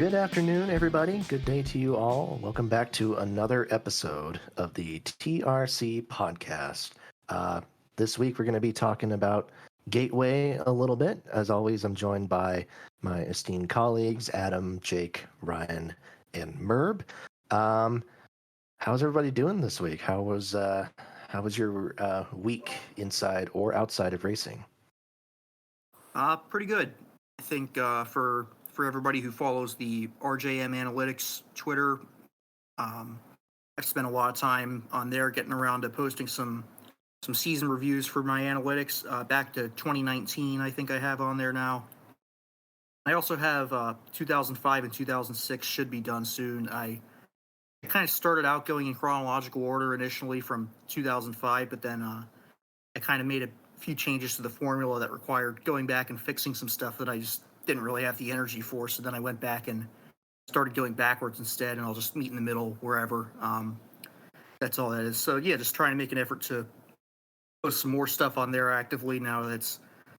Good afternoon, everybody. Good day to you all. Welcome back to another episode of the TRC podcast. This week, we're going to be talking about Gateway a little bit. As always, I'm joined by my esteemed colleagues, Adam, Jake, Ryan, and Merb. How's everybody doing this week? How was your week inside or outside of racing? Pretty good. I think for everybody who follows the RJM Analytics Twitter, I've spent a lot of time on there getting around to posting some season reviews for my analytics back to 2019. I think I have on there now. I also have 2005 and 2006 should be done soon. I kind of started out going in chronological order initially from 2005, but then I kind of made a few changes to the formula that required going back and fixing some stuff that I just didn't really have the energy for. So then I went back and started going backwards instead, and I'll just meet in the middle wherever. That's all that is. So yeah, just trying to make an effort to post some more stuff on there actively now that it's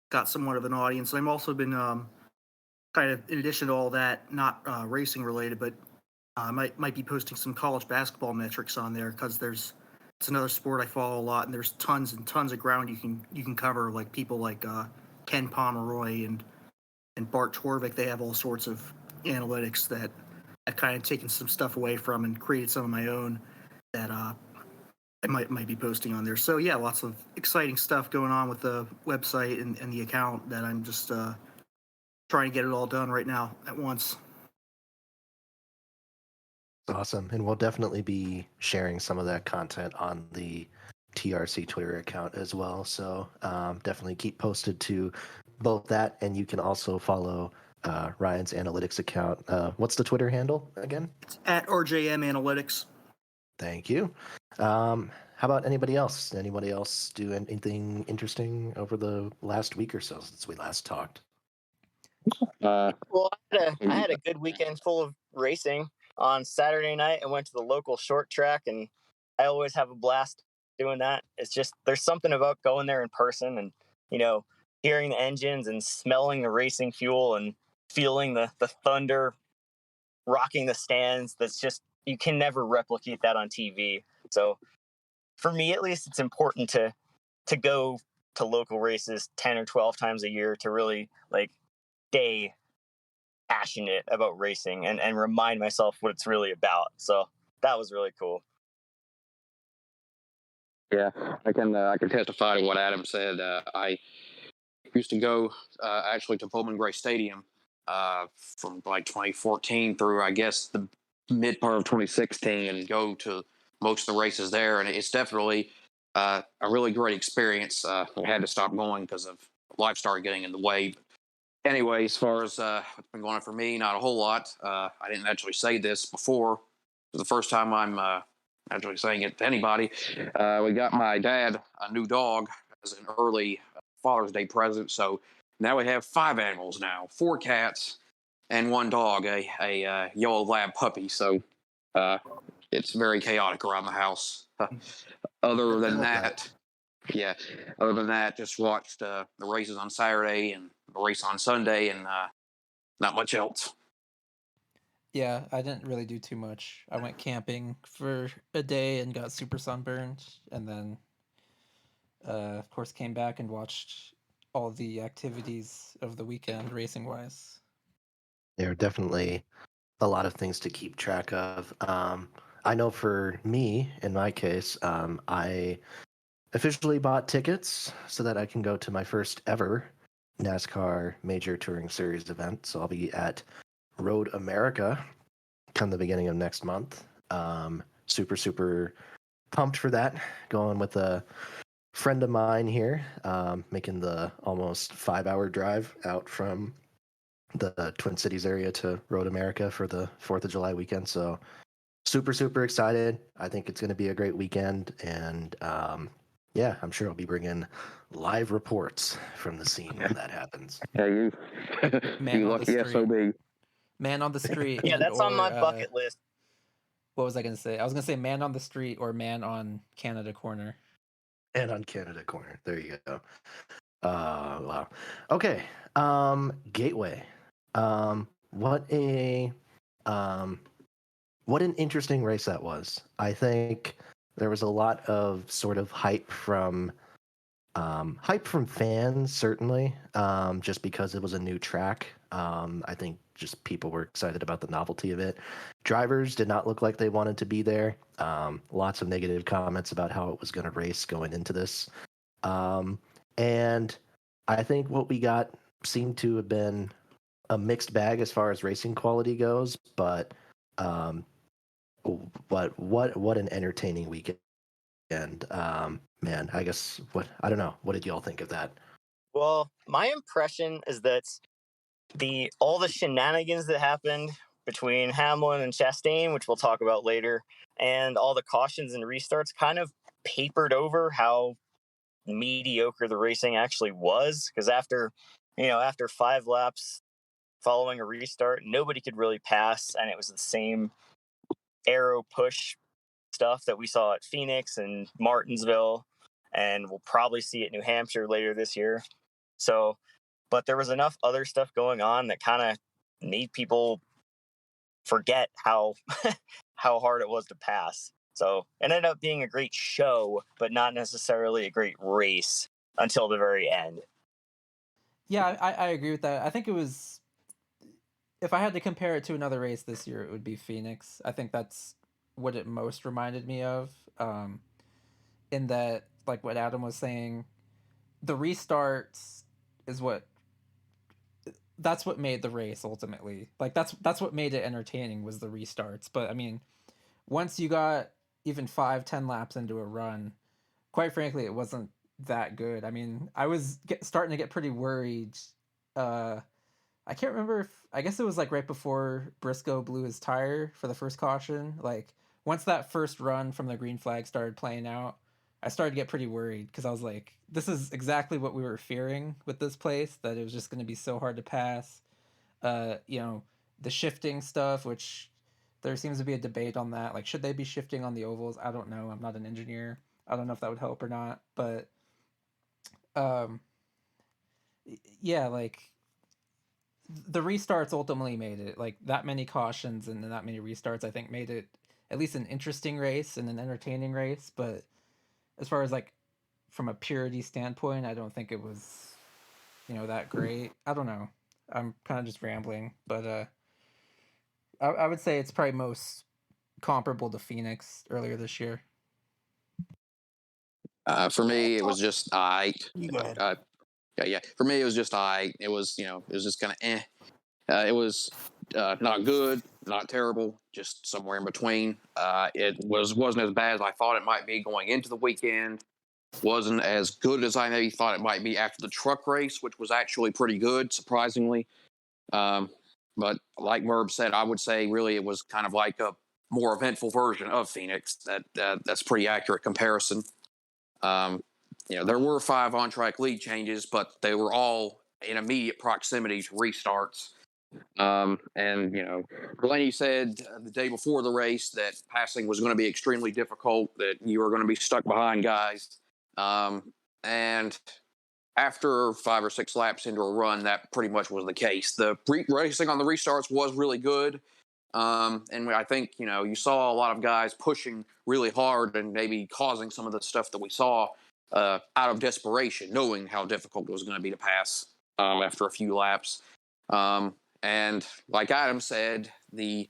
got somewhat of an audience. I've also been kind of, in addition to all that, not racing related, but might be posting some college basketball metrics on there because it's another sport I follow a lot, and there's tons and tons of ground you can cover. Like people like Ken Pomeroy and Bart Torvik, they have all sorts of analytics that I've kind of taken some stuff away from and created some of my own that I might be posting on there. So yeah, lots of exciting stuff going on with the website and the account that I'm just trying to get it all done right now at once. Awesome. And we'll definitely be sharing some of that content on the TRC Twitter account as well. So definitely keep posted to both that. And you can also follow Ryan's analytics account. What's the Twitter handle again? It's at RJM Analytics. Thank you. How about anybody else? Anybody else do anything interesting over the last week or so since we last talked? Well, I had a good weekend full of racing. On Saturday night, I went to the local short track, and I always have a blast doing that. It's just there's something about going there in person and hearing the engines and smelling the racing fuel and feeling the thunder rocking the stands. That's just you can never replicate that on TV. So for me, at least, it's important to go to local races 10 or 12 times a year to really stay passionate about racing and remind myself what it's really about. So that was really cool. Yeah, I can testify to what Adam said. I used to go actually to Pullman Gray Stadium from like 2014 through I guess the mid part of 2016 and go to most of the races there, and it's definitely a really great experience. I had to stop going because of life started getting in the way. Anyway, as far as what's been going on for me, not a whole lot. I didn't actually say this before. It was the first time I'm actually saying it to anybody. We got my dad a new dog as an early Father's Day present. So now we have 5 animals now, 4 cats and 1 dog, a yellow lab puppy. So it's very chaotic around the house. Other than that, yeah. Other than that, just watched the races on Saturday and the race on Sunday, and not much else. Yeah, I didn't really do too much. I went camping for a day and got super sunburned, and then, of course, came back and watched all the activities of the weekend racing-wise. There are definitely a lot of things to keep track of. I know for me, in my case, I officially bought tickets so that I can go to my first ever NASCAR Major Touring Series event. So I'll be at Road America come the beginning of next month. Super, super pumped for that. Going with a friend of mine here, making the almost 5-hour drive out from the Twin Cities area to Road America for the 4th of July weekend. So super, super excited. I think it's going to be a great weekend. And yeah, I'm sure I'll be bringing live reports from the scene when that happens. Yeah, you lucky SOB. Man on the street. Yeah, that's on my bucket list. What was I going to say? I was going to say man on the street or man on Canada Corner. And on Canada Corner. There you go. Wow. Okay. Gateway. What a What an interesting race that was. I think there was a lot of sort of hype from fans, certainly, just because it was a new track. I think just people were excited about the novelty of it. Drivers did not look like they wanted to be there. Lots of negative comments about how it was going to race going into this. And I think what we got seemed to have been a mixed bag as far as racing quality goes, but what an entertaining weekend. Man, I guess I don't know. What did y'all think of that? Well, my impression is that all the shenanigans that happened between Hamlin and Chastain, which we'll talk about later, and all the cautions and restarts kind of papered over how mediocre the racing actually was. Because after 5 laps following a restart, nobody could really pass, and it was the same aero push stuff that we saw at Phoenix and Martinsville, and we'll probably see at New Hampshire later this year. So, but there was enough other stuff going on that kind of made people forget how how hard it was to pass. So it ended up being a great show, but not necessarily a great race until the very end. Yeah, I agree with that. I think it was, if I had to compare it to another race this year, it would be Phoenix. I think that's what it most reminded me of. In that, like what Adam was saying, the restarts is that's what made the race ultimately. Like that's what made it entertaining, was the restarts. But I mean, once you got even 5-10 laps into a run, quite frankly, it wasn't that good. I mean, I was starting to get pretty worried. I can't remember if, I guess it was like right before Briscoe blew his tire for the first caution. Like once that first run from the green flag started playing out, I started to get pretty worried because I was like, this is exactly what we were fearing with this place, that it was just going to be so hard to pass. You know, the shifting stuff, which there seems to be a debate on that. Like, should they be shifting on the ovals? I don't know. I'm not an engineer. I don't know if that would help or not. But um, yeah, like the restarts ultimately made it, like that many cautions and that many restarts, I think made it at least an interesting race and an entertaining race. But as far as like from a purity standpoint, I don't think it was, that great. I don't know. I'm kind of just rambling, but I would say it's probably most comparable to Phoenix earlier this year. For me, it was just You go ahead. yeah. For me, it was just It was, it was just kind of it was not good, not terrible, just somewhere in between. It wasn't as bad as I thought it might be going into the weekend. Wasn't as good as I maybe thought it might be after the truck race, which was actually pretty good, surprisingly. But like Merb said, I would say really it was kind of like a more eventful version of Phoenix. That's pretty accurate comparison. There were 5 on-track lead changes, but they were all in immediate proximity to restarts. Blaney said the day before the race that passing was going to be extremely difficult, that you were going to be stuck behind guys. And after 5 or 6 laps into a run, that pretty much was the case. The racing on the restarts was really good. And I think, you saw a lot of guys pushing really hard and maybe causing some of the stuff that we saw out of desperation, knowing how difficult it was going to be to pass after a few laps. And like Adam said, the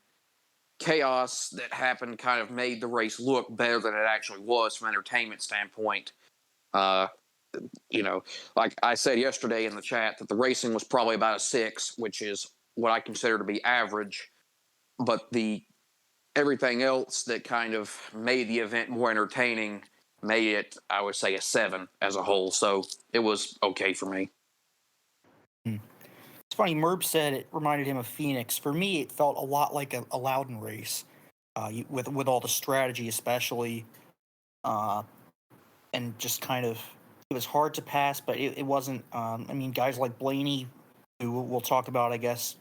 chaos that happened kind of made the race look better than it actually was from an entertainment standpoint. Like I said yesterday in the chat, that the racing was probably about a 6, which is what I consider to be average. But everything else that kind of made the event more entertaining made it, I would say, a 7 as a whole. So it was okay for me. It's funny, Merb said it reminded him of Phoenix. For me, it felt a lot like a Loudon race, with all the strategy, especially, and just kind of, it was hard to pass, but it wasn't. I mean, guys like Blaney, who we'll talk about, I guess,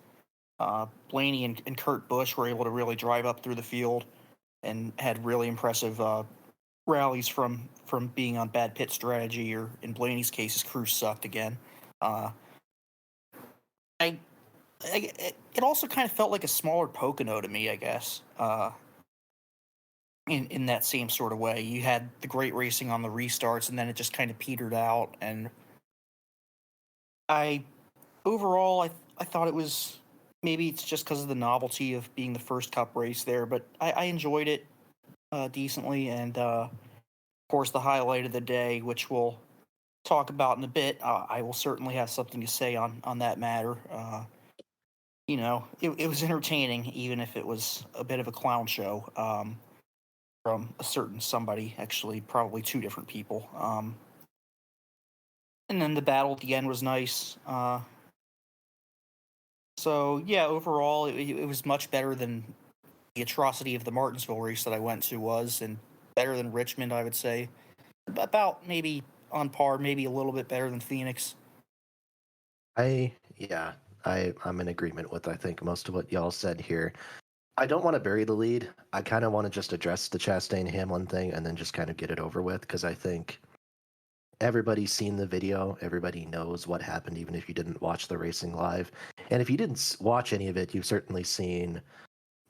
Blaney and Kurt Busch were able to really drive up through the field and had really impressive rallies from being on bad pit strategy, or in Blaney's case, his crew sucked again. I it also kind of felt like a smaller Pocono to me, I guess. In that same sort of way, you had the great racing on the restarts, and then it just kind of petered out. And I overall, I thought it was, maybe it's just because of the novelty of being the first Cup race there, but I enjoyed it decently. And of course, the highlight of the day, which we'll talk about in a bit, I will certainly have something to say on that matter. It was entertaining, even if it was a bit of a clown show from a certain somebody, actually, probably two different people. And then the battle at the end was nice. So, yeah, overall, it was much better than the atrocity of the Martinsville race that I went to was, and better than Richmond, I would say. About maybe on par, maybe a little bit better than Phoenix. Yeah, I'm in agreement with I think most of what y'all said here. I don't want to bury the lead. I kind of want to just address the Chastain Hamlin thing and then just kind of get it over with because I think everybody's seen the video. Everybody knows what happened, even if you didn't watch the racing live. And if you didn't watch any of it, you've certainly seen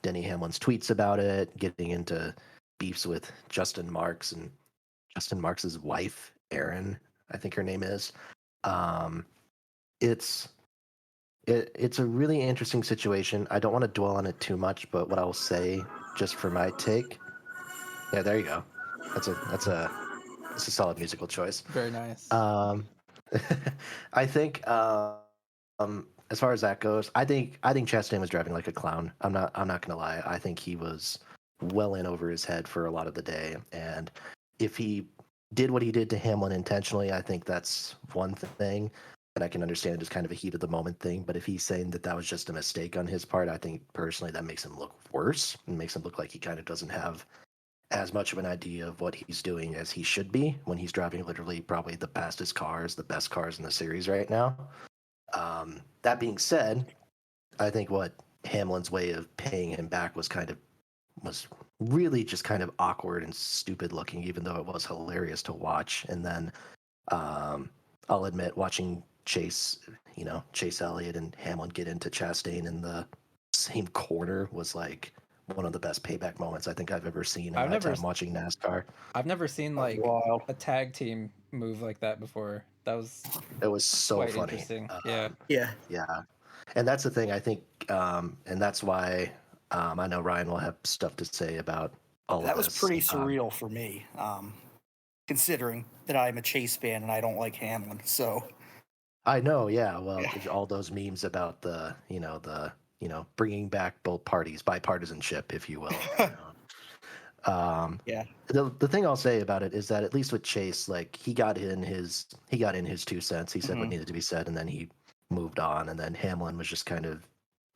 Denny Hamlin's tweets about it, getting into beefs with Justin Marks and Justin Marks's wife, Erin, I think her name is. Um, it's it's a really interesting situation. I don't want to dwell on it too much, but what I'll say, just for my take, yeah, there you go. That's a solid musical choice. Very nice. I think as far as that goes, I think Chastain was driving like a clown. I'm not gonna lie. I think he was well in over his head for a lot of the day, and if he did what he did to Hamlin intentionally, I think that's one thing. And I can understand just kind of a heat of the moment thing. But if he's saying that that was just a mistake on his part, I think personally that makes him look worse and makes him look like he kind of doesn't have as much of an idea of what he's doing as he should be when he's driving literally probably the fastest cars, the best cars in the series right now. That being said, I think what Hamlin's way of paying him back was really just kind of awkward and stupid looking, even though it was hilarious to watch. And then I'll admit, watching Chase Elliott and Hamlin get into Chastain in the same corner was like one of the best payback moments I think I've ever seen in I've my never time watching NASCAR. I've never seen That was like wild. a tag team move like that before. That was It was so quite funny. interesting. Yeah. Yeah. Yeah, and that's the thing I think, and that's why I know Ryan will have stuff to say about all of That was this. pretty surreal for me, considering that I'm a Chase fan and I don't like Hamlin. So, I know, yeah. Well, yeah. all those memes about bringing back both parties, bipartisanship, if you will. Yeah. The thing I'll say about it is that at least with Chase, like he got in his 2 cents. He said what Mhm. needed to be said, and then he moved on. And then Hamlin was just kind of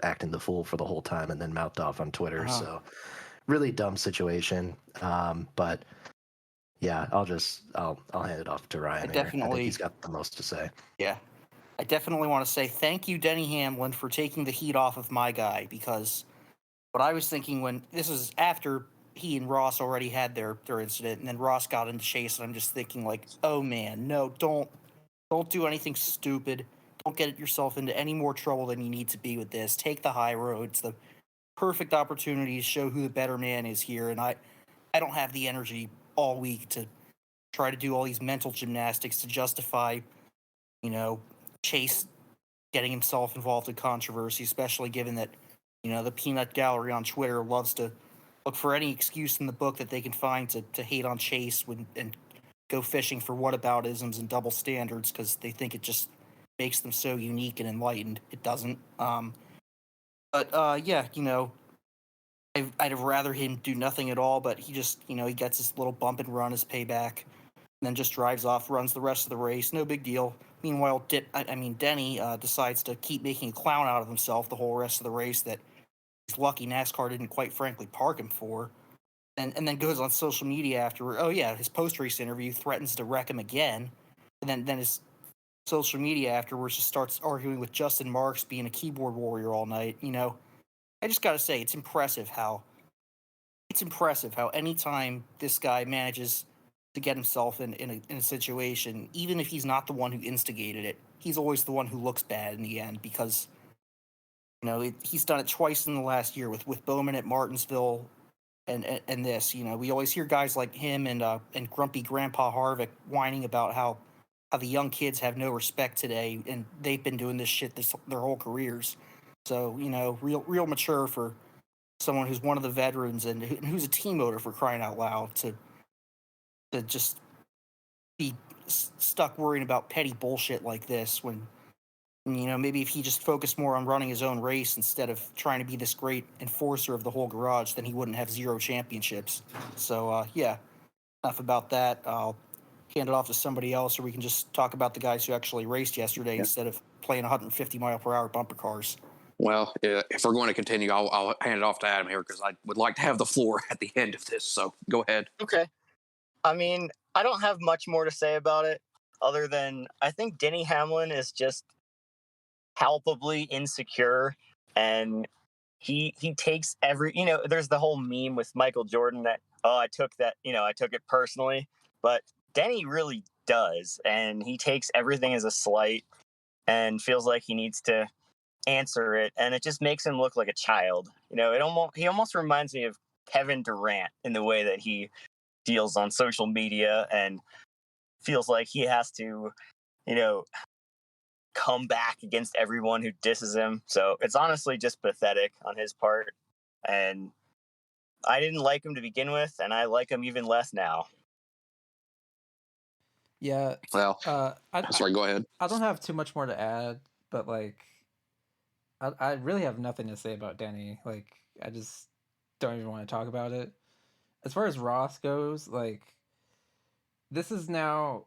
acting the fool for the whole time, and then mouthed off on Twitter. Uh-huh. So really dumb situation. But yeah, I'll hand it off to I Ryan here. I think he's definitely, got the most to say. yeah. I definitely want to say thank you, Denny Hamlin, for taking the heat off of my guy, because what I was thinking when this was after he and Ross already had their incident, and then Ross got into Chase, and I'm just thinking like, oh man, no, don't do anything stupid. Don't get yourself into any more trouble than you need to be with this. Take the high road. It's the perfect opportunity to show who the better man is here, and I don't have the energy all week to try to do all these mental gymnastics to justify, you know, Chase getting himself involved in controversy, especially given that, the peanut gallery on Twitter loves to look for any excuse in the book that they can find to hate on Chase and go fishing for whataboutisms and double standards because they think it just makes them so unique and enlightened. It doesn't. But yeah, I'd have rather him do nothing at all, but he just, he gets his little bump and run as payback, and then just drives off, runs the rest of the race. No big deal. Meanwhile, Denny decides to keep making a clown out of himself the whole rest of the race that he's lucky NASCAR didn't quite frankly park him for. And then goes on social media afterward. Oh, yeah, his post race interview threatens to wreck him again. And then his social media afterwards just starts arguing with Justin Marks being a keyboard warrior all night. I just got to say, it's impressive how anytime this guy manages to get himself in a situation, even if he's not the one who instigated it, he's always the one who looks bad in the end because He's done it twice in the last year with Bowman at Martinsville, and this. We always hear guys like him and Grumpy Grandpa Harvick whining about how the young kids have no respect today, and they've been doing this shit their whole careers. So real mature for someone who's one of the veterans and who's a team owner, for crying out loud, to just be stuck worrying about petty bullshit like this when maybe if he just focused more on running his own race instead of trying to be this great enforcer of the whole garage, then he wouldn't have 0 championships. So yeah, enough about that. I'll hand it off to somebody else, or we can just talk about the guys who actually raced yesterday instead of playing 150 mile per hour bumper cars. Well, if we're going to continue, I'll hand it off to Adam here because I would like to have the floor at the end of this. So go ahead. Okay. I mean, I don't have much more to say about it other than I think Denny Hamlin is just palpably insecure, and he takes there's the whole meme with Michael Jordan that I took it personally, but Denny really does, and he takes everything as a slight and feels like he needs to answer it, and it just makes him look like a child. He almost reminds me of Kevin Durant in the way that he deals on social media and feels like he has to, come back against everyone who disses him. So it's honestly just pathetic on his part. And I didn't like him to begin with, and I like him even less now. Yeah. Well, sorry, go ahead. I don't have too much more to add, but I really have nothing to say about Denny. I just don't even want to talk about it. As far as Ross goes, this is now,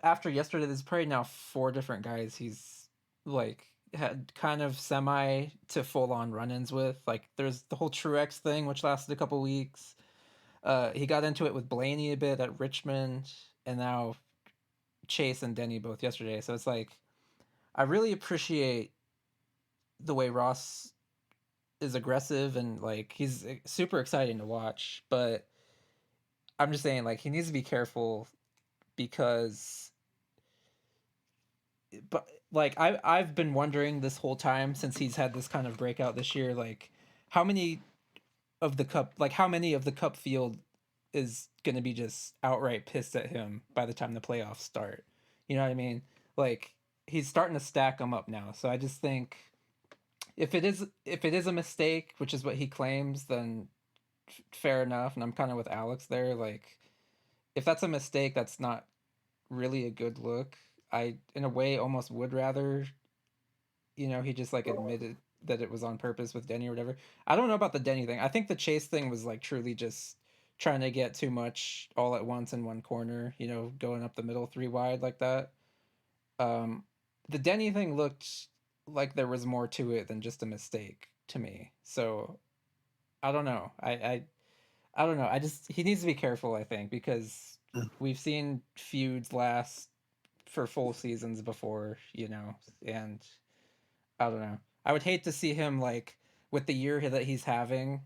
after yesterday, there's probably now 4 different guys he's had kind of semi to full on run-ins with. There's the whole Truex thing, which lasted a couple weeks. He got into it with Blaney a bit at Richmond, and now Chase and Denny both yesterday. So it's I really appreciate the way Ross is aggressive, and he's super exciting to watch. But I'm just saying, he needs to be careful because, but I've been wondering this whole time since he's had this kind of breakout this year, how many of the cup field is going to be just outright pissed at him by the time the playoffs start. You know what I mean? He's starting to stack them up now. So I just think if it is a mistake, which is what he claims, then fair enough. And I'm kind of with Alex there. If that's a mistake, that's not really a good look. I, in a way, almost would rather, he just admitted that it was on purpose with Denny or whatever. I don't know about the Denny thing. I think the Chase thing was truly just trying to get too much all at once in one corner, going up the middle 3 wide like that. The Denny thing looked like there was more to it than just a mistake to me. So I don't know. I don't know. He needs to be careful, I think, because we've seen feuds last for full seasons before, and I don't know. I would hate to see him with the year that he's having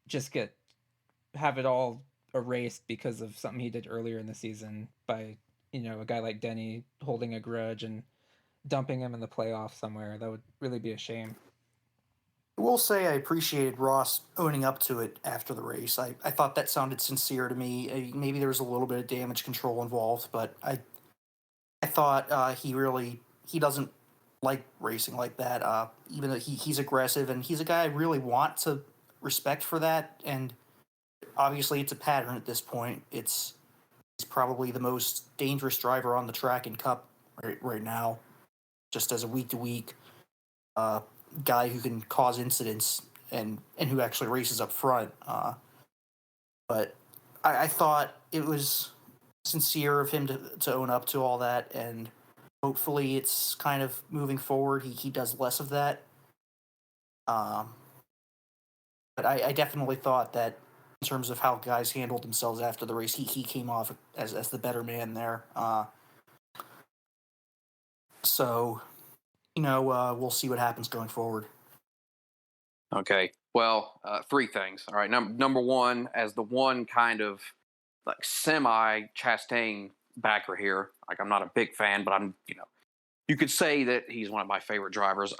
just have it all erased because of something he did earlier in the season by, a guy like Denny holding a grudge and dumping him in the playoffs somewhere. That would really be a shame. I will say I appreciated Ross owning up to it after the race. I thought that sounded sincere to me. Maybe there was a little bit of damage control involved, but I thought he doesn't like racing like that. Even though he's aggressive and he's a guy I really want to respect for that. And obviously, it's a pattern at this point. He's probably the most dangerous driver on the track in Cup right now, just as a week to week guy who can cause incidents and who actually races up front. But I thought it was sincere of him to own up to all that, and hopefully it's kind of moving forward. He does less of that. But I definitely thought that in terms of how guys handled themselves after the race, he came off as the better man there. So, we'll see what happens going forward. Okay. Well, 3 things. All right. Number one, as the one kind of semi Chastain backer here, I'm not a big fan, but I'm you could say that he's one of my favorite drivers.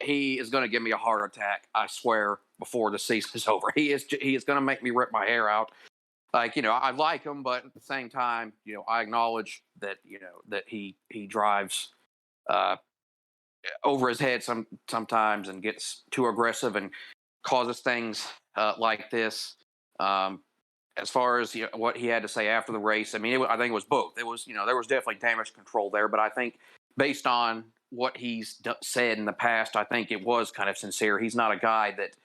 He is going to give me a heart attack, I swear, before the season is over. He is going to make me rip my hair out. Like, I like him, but at the same time, I acknowledge that that he drives uh, over his head sometimes and gets too aggressive and causes things like this. Um, as far as what he had to say after the race, I mean, I think it was both. It was there was definitely damage control there, but I think based on what he's said in the past, I think it was kind of sincere. He's not a guy that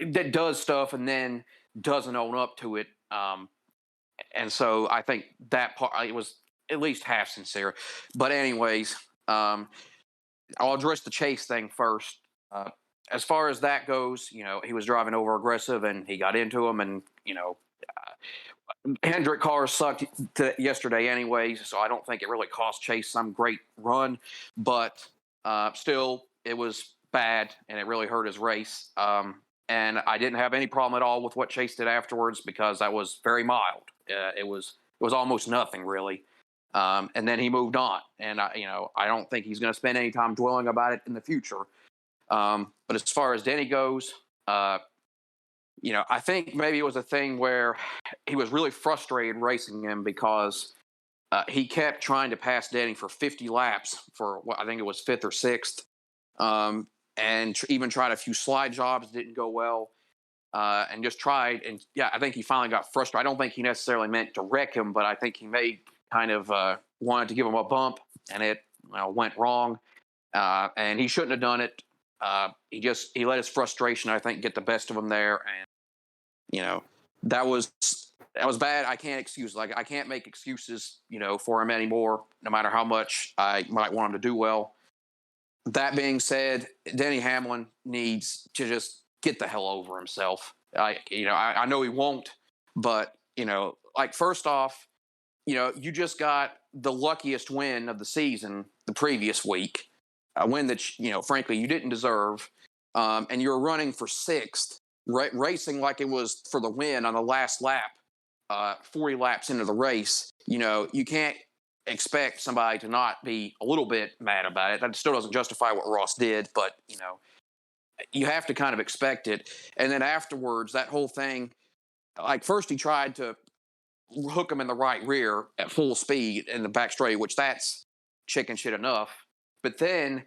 that does stuff and then doesn't own up to it. And so I think that part it was at least half sincere. But anyways, I'll address the chase thing first. As far as that goes, he was driving over aggressive and he got into him, and Hendrick cars sucked yesterday anyways, so I don't think it really cost Chase some great run, but still it was bad and it really hurt his race. And I didn't have any problem at all with what Chase did afterwards because that was very mild. It was almost nothing really. And then he moved on, and I don't think he's going to spend any time dwelling about it in the future. But as far as Denny goes, I think maybe it was a thing where he was really frustrated racing him because he kept trying to pass Denny for 50 laps for what I think it was fifth or sixth, and even tried a few slide jobs, didn't go well. And just tried, and I think he finally got frustrated. I don't think he necessarily meant to wreck him, but I think he may kind of wanted to give him a bump, and it went wrong. And he shouldn't have done it. He let his frustration, I think, get the best of him there, and that was bad. I can't excuse I can't make excuses for him anymore, no matter how much I might want him to do well. That being said, Denny Hamlin needs to just get the hell over himself. I know he won't, but first off, you just got the luckiest win of the season the previous week, a win that frankly you didn't deserve, and you're running for sixth, racing like it was for the win on the last lap, 40 laps into the race. You can't expect somebody to not be a little bit mad about it. That still doesn't justify what Ross did, but you have to kind of expect it. And then afterwards, that whole thing, first he tried to hook him in the right rear at full speed in the back straight, which that's chicken shit enough. But then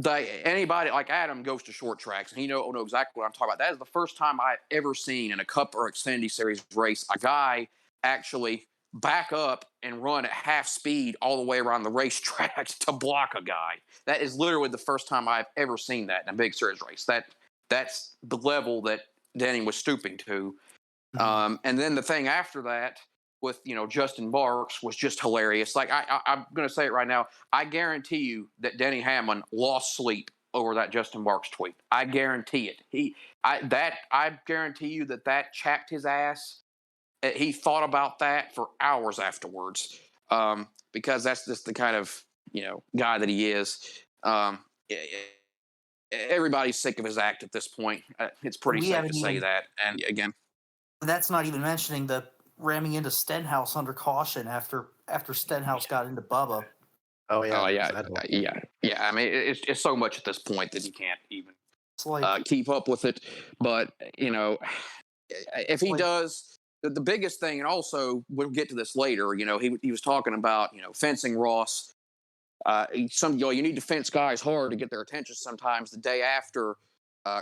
anybody like Adam goes to short tracks, and he know exactly what I'm talking about. That is the first time I've ever seen in a Cup or Xfinity Series race a guy actually back up and run at half speed all the way around the racetrack to block a guy. That is literally the first time I've ever seen that in a big series race. That's the level that Denny was stooping to. And then the thing after that with Justin Marks was just hilarious. I'm going to say it right now. I guarantee you that Denny Hamlin lost sleep over that Justin Marks tweet. I guarantee it. I guarantee you that chapped his ass. He thought about that for hours afterwards, because that's just the kind of guy that he is. Everybody's sick of his act at this point. It's pretty safe to say that. And again, that's not even mentioning the ramming into Stenhouse under caution after Stenhouse got into Bubba. Oh yeah, yeah. I mean, it's so much at this point that you can't even It's keep up with it. But if he does. The biggest thing, and also we'll get to this later, he was talking about, fencing Ross. You need to fence guys hard to get their attention sometimes. The day after,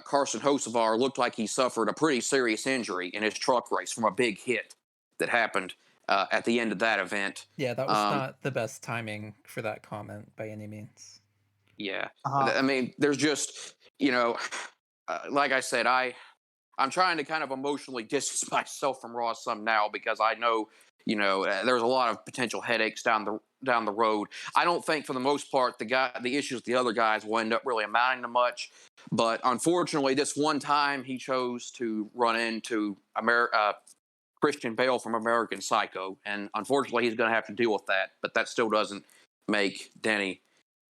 Carson Hocevar looked like he suffered a pretty serious injury in his truck race from a big hit that happened at the end of that event. Yeah, that was not the best timing for that comment by any means. Yeah. I mean, there's just, like I said, I'm trying to kind of emotionally distance myself from Ross some now because I know, there's a lot of potential headaches down the road. I don't think for the most part the issues with the other guys will end up really amounting to much. But unfortunately, this one time he chose to run into Christian Bale from American Psycho, and unfortunately he's going to have to deal with that. But that still doesn't make Denny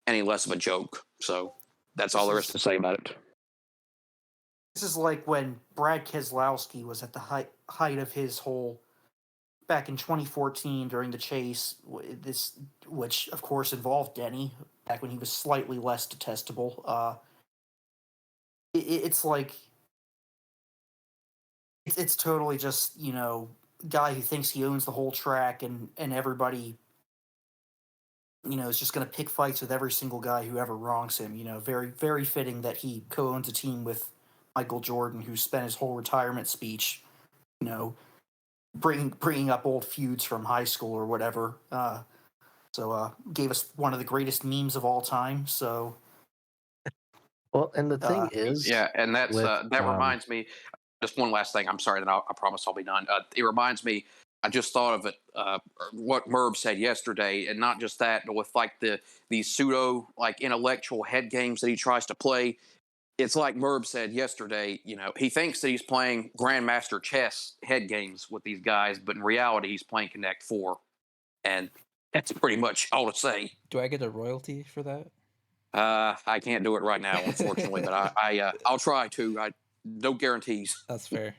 any less of a joke. So that's all there is to say about it. This is like when Brad Keselowski was at the height of his whole back in 2014 during the chase, which of course involved Denny back when he was slightly less detestable. It's like it's totally just guy who thinks he owns the whole track, and everybody is just going to pick fights with every single guy who ever wrongs him. Very very fitting that he co-owns a team with Michael Jordan, who spent his whole retirement speech, you know, bringing up old feuds from high school or whatever. So gave us one of the greatest memes of all time. So Well, and the thing uh, is, Yeah, and with that reminds me. Just one last thing. I'm sorry, then I promise I'll be done. It reminds me. I just thought of it. What Merv said yesterday, and not just that, but with like these pseudo like intellectual head games that he tries to play. It's like Merv said yesterday. He thinks that he's playing grandmaster chess head games with these guys, but in reality, he's playing Connect Four, and that's pretty much all to say. Do I get a royalty for that? I can't do it right now, unfortunately, but I'll try to. No guarantees. That's fair.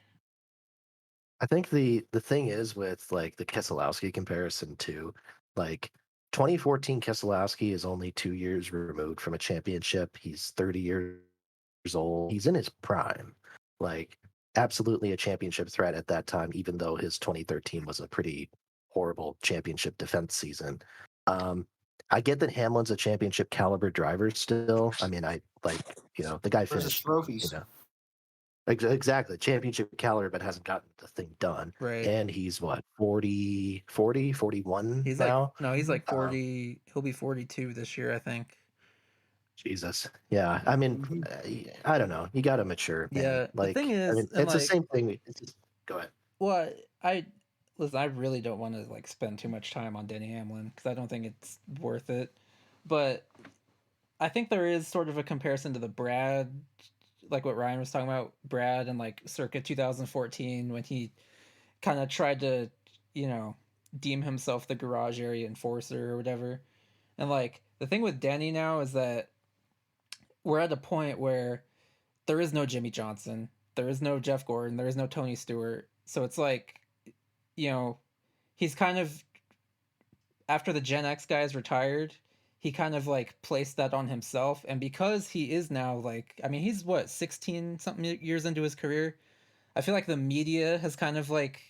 I think the thing is with like the Keselowski comparison too, like 2014 Keselowski is only 2 years removed from a championship. He's 30 years old. He's in his prime. Like absolutely a championship threat at that time, even though his 2013 was a pretty horrible championship defense season. I get that Hamlin's a championship caliber driver still. I mean, I like, the guy versus finished, trophies. Exactly. Championship caliber, but hasn't gotten the thing done. Right. And he's what, 41 He's now? he's like 40. He'll be 42 this year, I think. Jesus. Yeah. I mean, I don't know. You got to mature, man. Yeah. The thing is, and it's the like, same thing. Go ahead. well, listen. I really don't want to like spend too much time on Denny Hamlin because I don't think it's worth it. But I think there is sort of a comparison to the Brad, like what Ryan was talking about, Brad and like circa 2014 when he kind of tried to, deem himself the garage area enforcer or whatever. And like the thing with Denny now is that we're at a point where there is no Jimmy Johnson, there is no Jeff Gordon, there is no Tony Stewart. So it's like, he's kind of, after the Gen X guys retired, he kind of like placed that on himself. And because he is now like, I mean, he's what, 16 something years into his career. I feel like the media has kind of like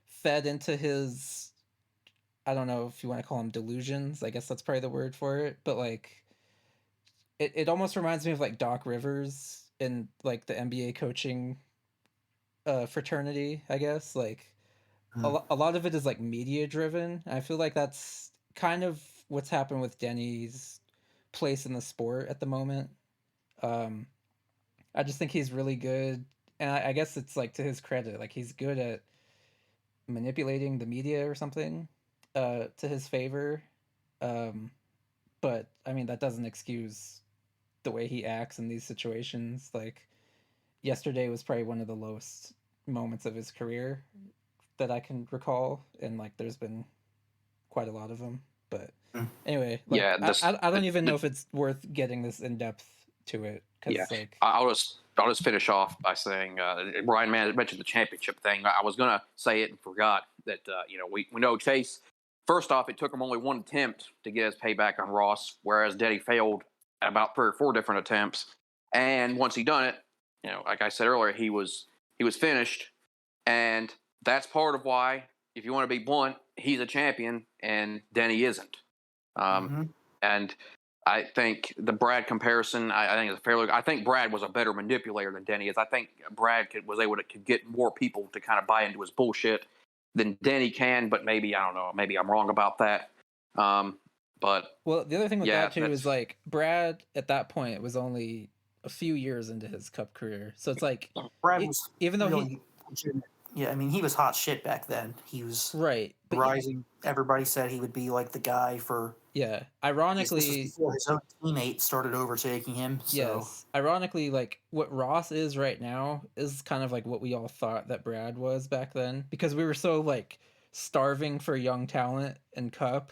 fed into his, I don't know if you want to call them delusions. I guess that's probably the word for it. But like, it almost reminds me of like Doc Rivers in like the NBA coaching fraternity, I guess. Like a lot of it is like media driven. I feel like that's kind of what's happened with Denny's place in the sport at the moment. Um, I just think he's really good, and I guess it's like to his credit, like he's good at manipulating the media or something to his favor. Um, but I mean that doesn't excuse the way he acts in these situations. Like yesterday was probably one of the lowest moments of his career that I can recall, and like there's been quite a lot of them. But anyway, like Yeah, I don't even know if it's worth getting this in depth to it because yeah. like I'll just finish off by saying Brian mentioned the championship thing. I was gonna say it and forgot that we know Chase. First off, it took him only one attempt to get his payback on Ross, whereas Denny failed at about 3 or 4 different attempts. And once he done it, like I said earlier, he was finished, and that's part of why, if you want to be blunt, he's a champion and Denny isn't. And I think the Brad comparison, I think is fairly. I think Brad was a better manipulator than Denny is. I think Brad was able to could get more people to kind of buy into his bullshit than Denny can. But maybe I don't know. Maybe I'm wrong about that. But well, the other thing with yeah, that too is like Brad at that point was only a few years into his Cup career, so it's like Brad was even though really legitimate. Yeah, I mean, he was hot shit back then. He was right, but rising. Everybody said he would be like the guy for. yeah, This was ironically, before his own teammates started overtaking him. So yes, ironically, like what Ross is right now is kind of like what we all thought that Brad was back then because we were so like starving for young talent and Cup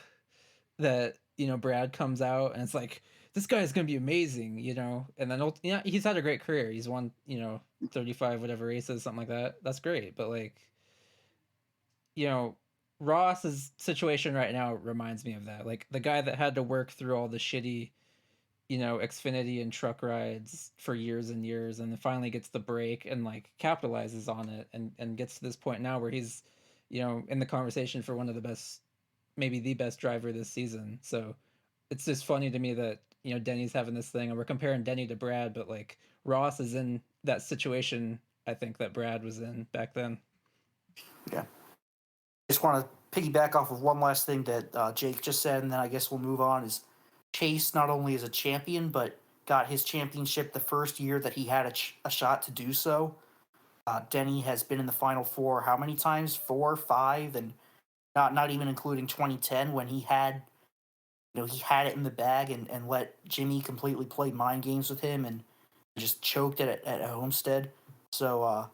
that Brad comes out and it's like this guy is gonna be amazing, and then he's had a great career. He's won 35 whatever races, something like that. That's great, but like you know Ross's situation right now reminds me of that. Like the guy that had to work through all the shitty, Xfinity and truck rides for years and years, and then finally gets the break and like capitalizes on it, and gets to this point now where he's, in the conversation for one of the best, maybe the best driver this season. So it's just funny to me that Denny's having this thing, and we're comparing Denny to Brad, but like Ross is in that situation. I think that Brad was in back then. Yeah. Just want to piggyback off of one last thing that Jake just said, and then I guess we'll move on. Is Chase not only is a champion, but got his championship the first year that he had a shot to do so. Denny has been in the Final Four how many times? 4, 5, and not even including 2010 when he had he had it in the bag and let Jimmy completely play mind games with him and just choked it at Homestead. So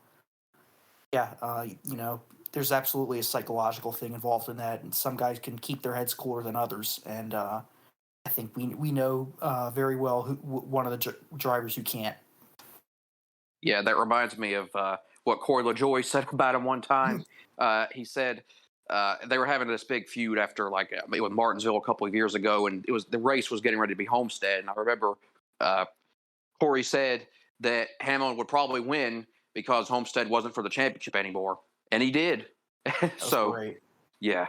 there's absolutely a psychological thing involved in that, and some guys can keep their heads cooler than others. And I think we know very well one of the drivers who can't. Yeah, that reminds me of what Corey LaJoie said about him one time. He said they were having this big feud after with Martinsville a couple of years ago, and the race was getting ready to be Homestead. And I remember Corey said that Hamlin would probably win because Homestead wasn't for the championship anymore, and he did. So great. Yeah.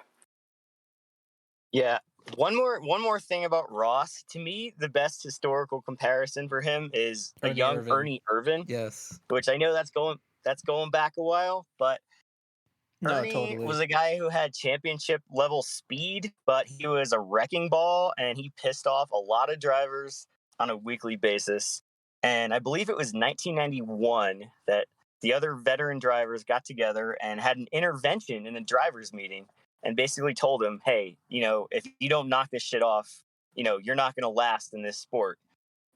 Yeah. One more thing about Ross. To me, the best historical comparison for him is a young Ernie Irvan. Yes. Which I know that's going back a while, but Ernie was a guy who had championship level speed, but he was a wrecking ball, and he pissed off a lot of drivers on a weekly basis. And I believe it was 1991 that the other veteran drivers got together and had an intervention in a drivers' meeting and basically told him, hey, if you don't knock this shit off, you're not going to last in this sport.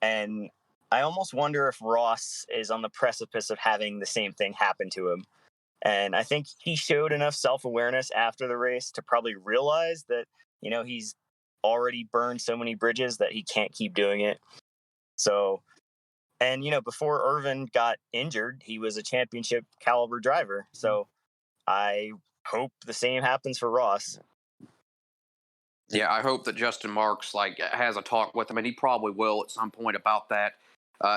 And I almost wonder if Ross is on the precipice of having the same thing happen to him. And I think he showed enough self-awareness after the race to probably realize that, he's already burned so many bridges that he can't keep doing it. So, and, before Irvan got injured, he was a championship caliber driver. So I hope the same happens for Ross. Yeah, I hope that Justin Marks has a talk with him, and he probably will at some point about that.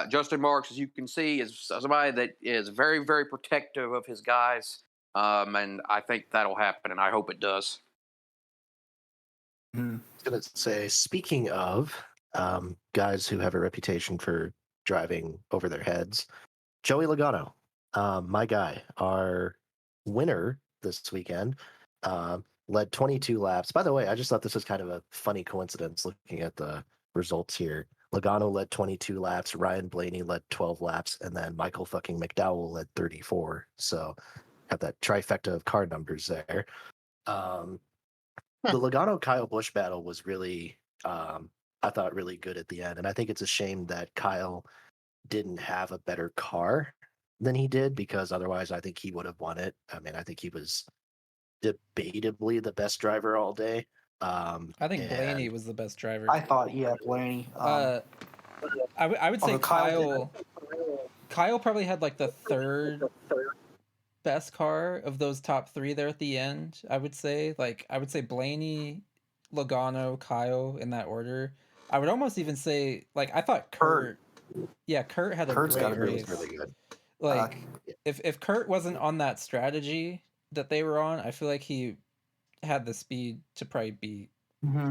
Justin Marks, as you can see, is somebody that is very, very protective of his guys, and I think that'll happen, and I hope it does. I was going to say, speaking of guys who have a reputation for driving over their heads, Joey Logano, my guy, our winner this weekend, led 22 laps. By the way, I just thought this was kind of a funny coincidence looking at the results here. Logano led 22 laps, Ryan Blaney led 12 laps, and then Michael fucking McDowell led 34. So have that trifecta of car numbers there. The Logano Kyle Busch battle was really, I thought, really good at the end. And I think it's a shame that Kyle didn't have a better car than he did, because otherwise I think he would have won it. I mean, I think he was debatably the best driver all day. I think Blaney was the best driver. I thought, Blaney. I would say Kyle probably had like the third best car of those top three there at the end. I would say Blaney, Logano, Kyle in that order. I would almost even say I thought Kurt. Yeah, Kurt had a great race. Was really good. If Kurt wasn't on that strategy that they were on, I feel like he had the speed to probably beat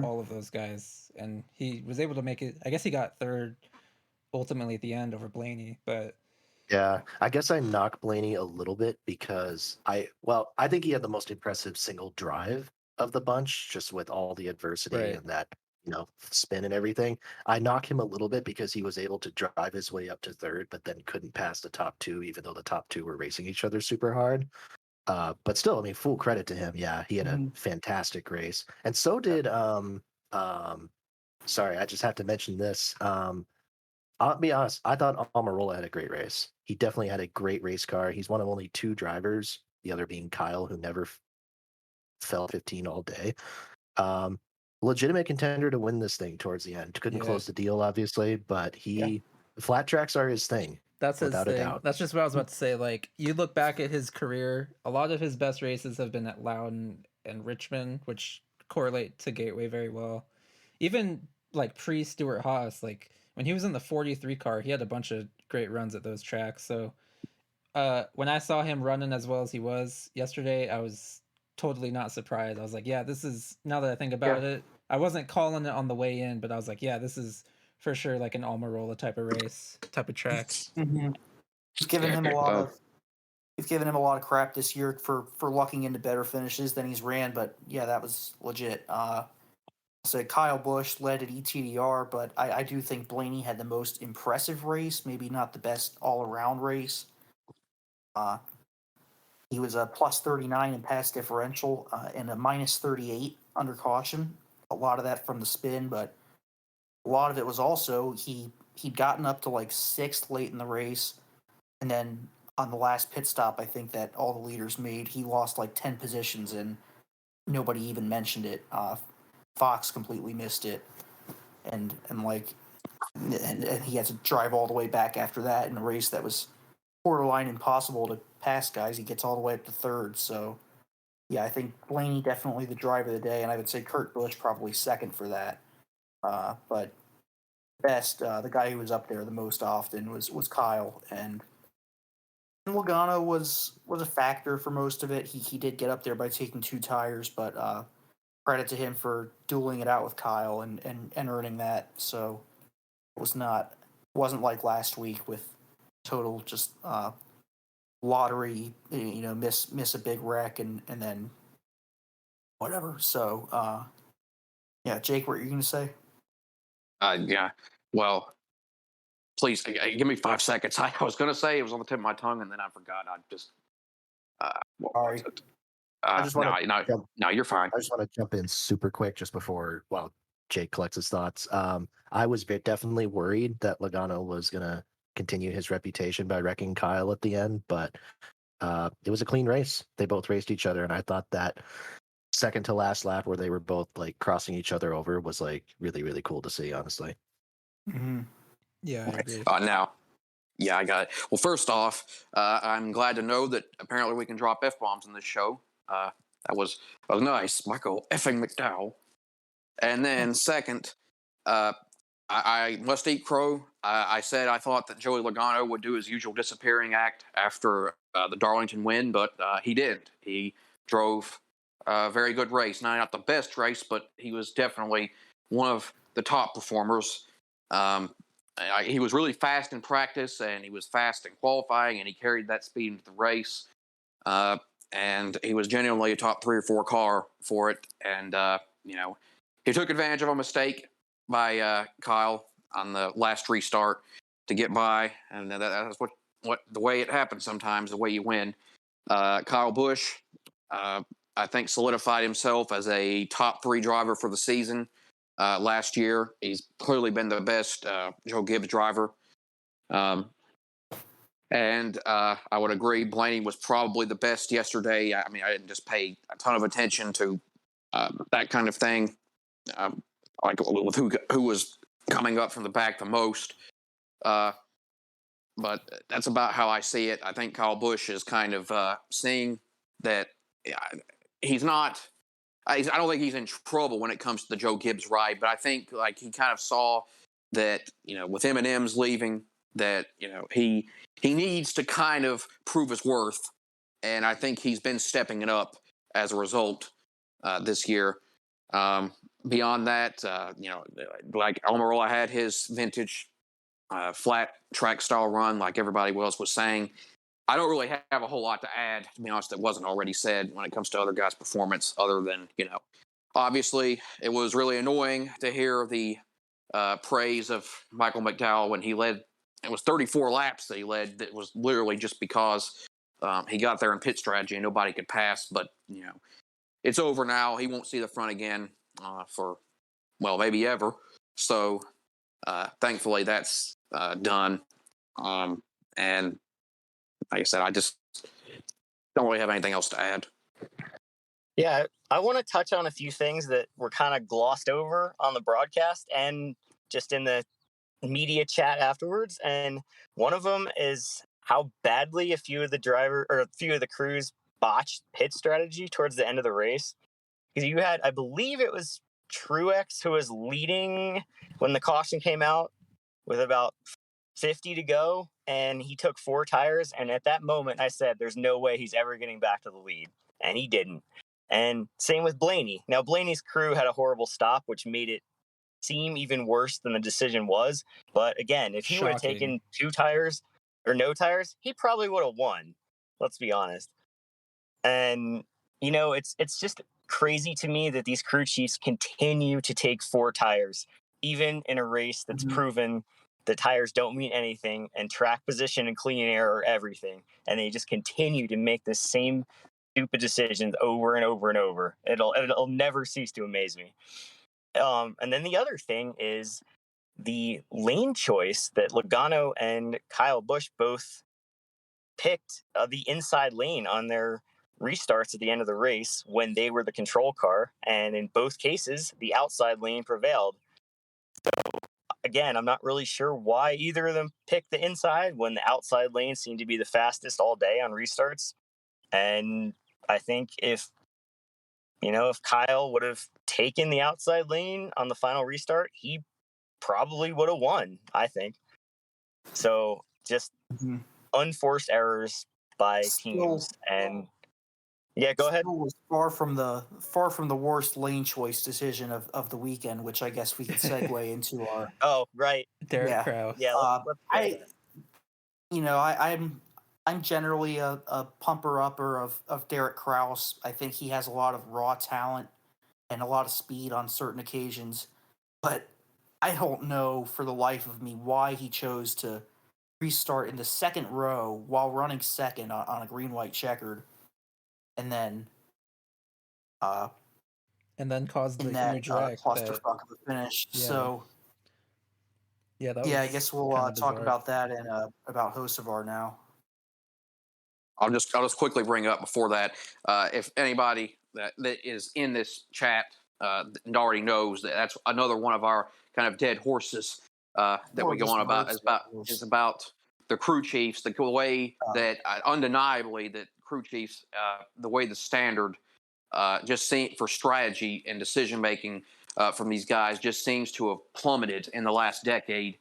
all of those guys, and he was able to make it. I guess he got third ultimately at the end over Blaney, but yeah, I guess I knock Blaney a little bit because I think he had the most impressive single drive of the bunch, just with all the adversity and that spin and everything. I knock him a little bit because he was able to drive his way up to third, but then couldn't pass the top two, even though the top two were racing each other super hard. But still, I mean, full credit to him. Yeah, he had a fantastic race, and so did sorry, I just have to mention this. I'll be honest, I thought Almirola had a great race. He definitely had a great race car. He's one of only two drivers, the other being Kyle, who never fell 15 all day. Legitimate contender to win this thing towards the end. Couldn't close the deal, obviously, but flat tracks are his thing. That's his without thing. a doubt. That's just what I was about to say. You look back at his career, a lot of his best races have been at Loudon and Richmond, which correlate to Gateway very well. Even like pre Stuart Haas, like when he was in the 43 car, he had a bunch of great runs at those tracks. So when I saw him running as well as he was yesterday, I was totally not surprised. I was like, yeah, this is, now that I think about it, I wasn't calling it on the way in, but I was like, yeah, this is for sure like an Almirola type of race, type of track. Mm-hmm. He's given him a lot of. We've given him a lot of crap this year for lucking into better finishes than he's ran, but yeah, that was legit. So Kyle Busch led at ETDR, but I do think Blaney had the most impressive race, maybe not the best all-around race. He was a plus 39 in pass differential and a minus 38 under caution. A lot of that from the spin, but a lot of it was also he'd gotten up to like sixth late in the race, and then on the last pit stop, I think that all the leaders made, he lost like 10 positions and nobody even mentioned it. Fox completely missed it, and he had to drive all the way back after that in a race that was borderline impossible to pass guys. He gets all the way up to third. So yeah, I think Blaney definitely the driver of the day, and I would say Kurt Busch probably second for that. But best, the guy who was up there the most often was Kyle, and Logano was a factor for most of it. He did get up there by taking two tires, but credit to him for dueling it out with Kyle and earning that. So it wasn't like last week with total just lottery, miss a big wreck and then whatever. So yeah, Jake, what are you gonna say? Yeah. Well, please give me 5 seconds. I was going to say it was on the tip of my tongue, and then I forgot. I just what was Sorry. it? I just want to No, you're fine. I just want to jump in super quick just before Jake collects his thoughts. I was definitely worried that Logano was gonna continue his reputation by wrecking Kyle at the end, but it was a clean race. They both raced each other, and I thought that second to last lap where they were both like crossing each other over was like really really cool to see. Honestly, Yeah, I agree. Now, yeah, I got it. Well, first off, I'm glad to know that apparently we can drop f bombs in this show. That was nice, Michael effing McDowell. And then second, I must eat crow. I said I thought that Joey Logano would do his usual disappearing act after the Darlington win, but he didn't. He drove a very good race. Not the best race, but he was definitely one of the top performers. He was really fast in practice, and he was fast in qualifying, and he carried that speed into the race. And he was genuinely a top 3 or 4 car for it. And he took advantage of a mistake by Kyle on the last restart to get by, and that's what the way it happens sometimes. The way you win. Kyle Busch, I think, solidified himself as a top 3 driver for the season. Last year, he's clearly been the best Joe Gibbs driver. And I would agree, Blaney was probably the best yesterday. I mean, I didn't just pay a ton of attention to that kind of thing, like with who was coming up from the back the most. But that's about how I see it. I think Kyle Busch is kind of seeing that he's not. I don't think he's in trouble when it comes to the Joe Gibbs ride, but I think like he kind of saw that with M&M's leaving, that he needs to kind of prove his worth, and I think he's been stepping it up as a result this year. Beyond that, like Almirola had his vintage flat track style run, like everybody else was saying. I don't really have a whole lot to add, to be honest, that wasn't already said when it comes to other guys' performance, other than, obviously it was really annoying to hear the praise of Michael McDowell when he led. It was 34 laps that he led. That was literally just because he got there in pit strategy and nobody could pass. But, it's over now. He won't see the front again for, maybe ever. So thankfully that's done. And like I said, I just don't really have anything else to add. Yeah, I want to touch on a few things that were kind of glossed over on the broadcast and just in the media chat afterwards. And one of them is how badly a few of the crews botched pit strategy towards the end of the race. because you had, I believe it was Truex who was leading when the caution came out with about 50 to go, and he took 4 tires. And at that moment, I said, "There's no way he's ever getting back to the lead," and he didn't. And same with Blaney. Now Blaney's crew had a horrible stop, which made it seem even worse than the decision was. But again, if he would have Shocking. taken 2 tires or no tires, he probably would have won. Let's be honest. And it's just crazy to me that these crew chiefs continue to take 4 tires, even in a race that's proven the tires don't mean anything, and track position and clean air are everything. And they just continue to make the same stupid decisions over and over and over. It'll never cease to amaze me. And then the other thing is the lane choice that Logano and Kyle Busch both picked, the inside lane on their restarts at the end of the race when they were the control car, and in both cases the outside lane prevailed. So again, I'm not really sure why either of them picked the inside when the outside lane seemed to be the fastest all day on restarts. And I think if Kyle would have taken the outside lane on the final restart, he probably would have won, I think. So just unforced errors by teams. And yeah, go ahead. Was far from the worst lane choice decision of the weekend, which I guess we could segue into our. Oh, right. Derek Yeah. Kraus. Yeah, I'm generally a pumper upper of Derek Kraus. I think he has a lot of raw talent and a lot of speed on certain occasions, but I don't know for the life of me why he chose to restart in the second row while running second on a green-white checkered, and then caused the in that huge wreck. clusterfuck of a finish. Yeah. So yeah, that was I guess we'll talk bizarre. about that and about Hocevar now. I'll just quickly bring up before that, if anybody that is in this chat already knows that that's another one of our kind of dead horses that we go on about is about the crew chiefs, the way that undeniably that crew chiefs, the way the standard just for strategy and decision making from these guys just seems to have plummeted in the last decade.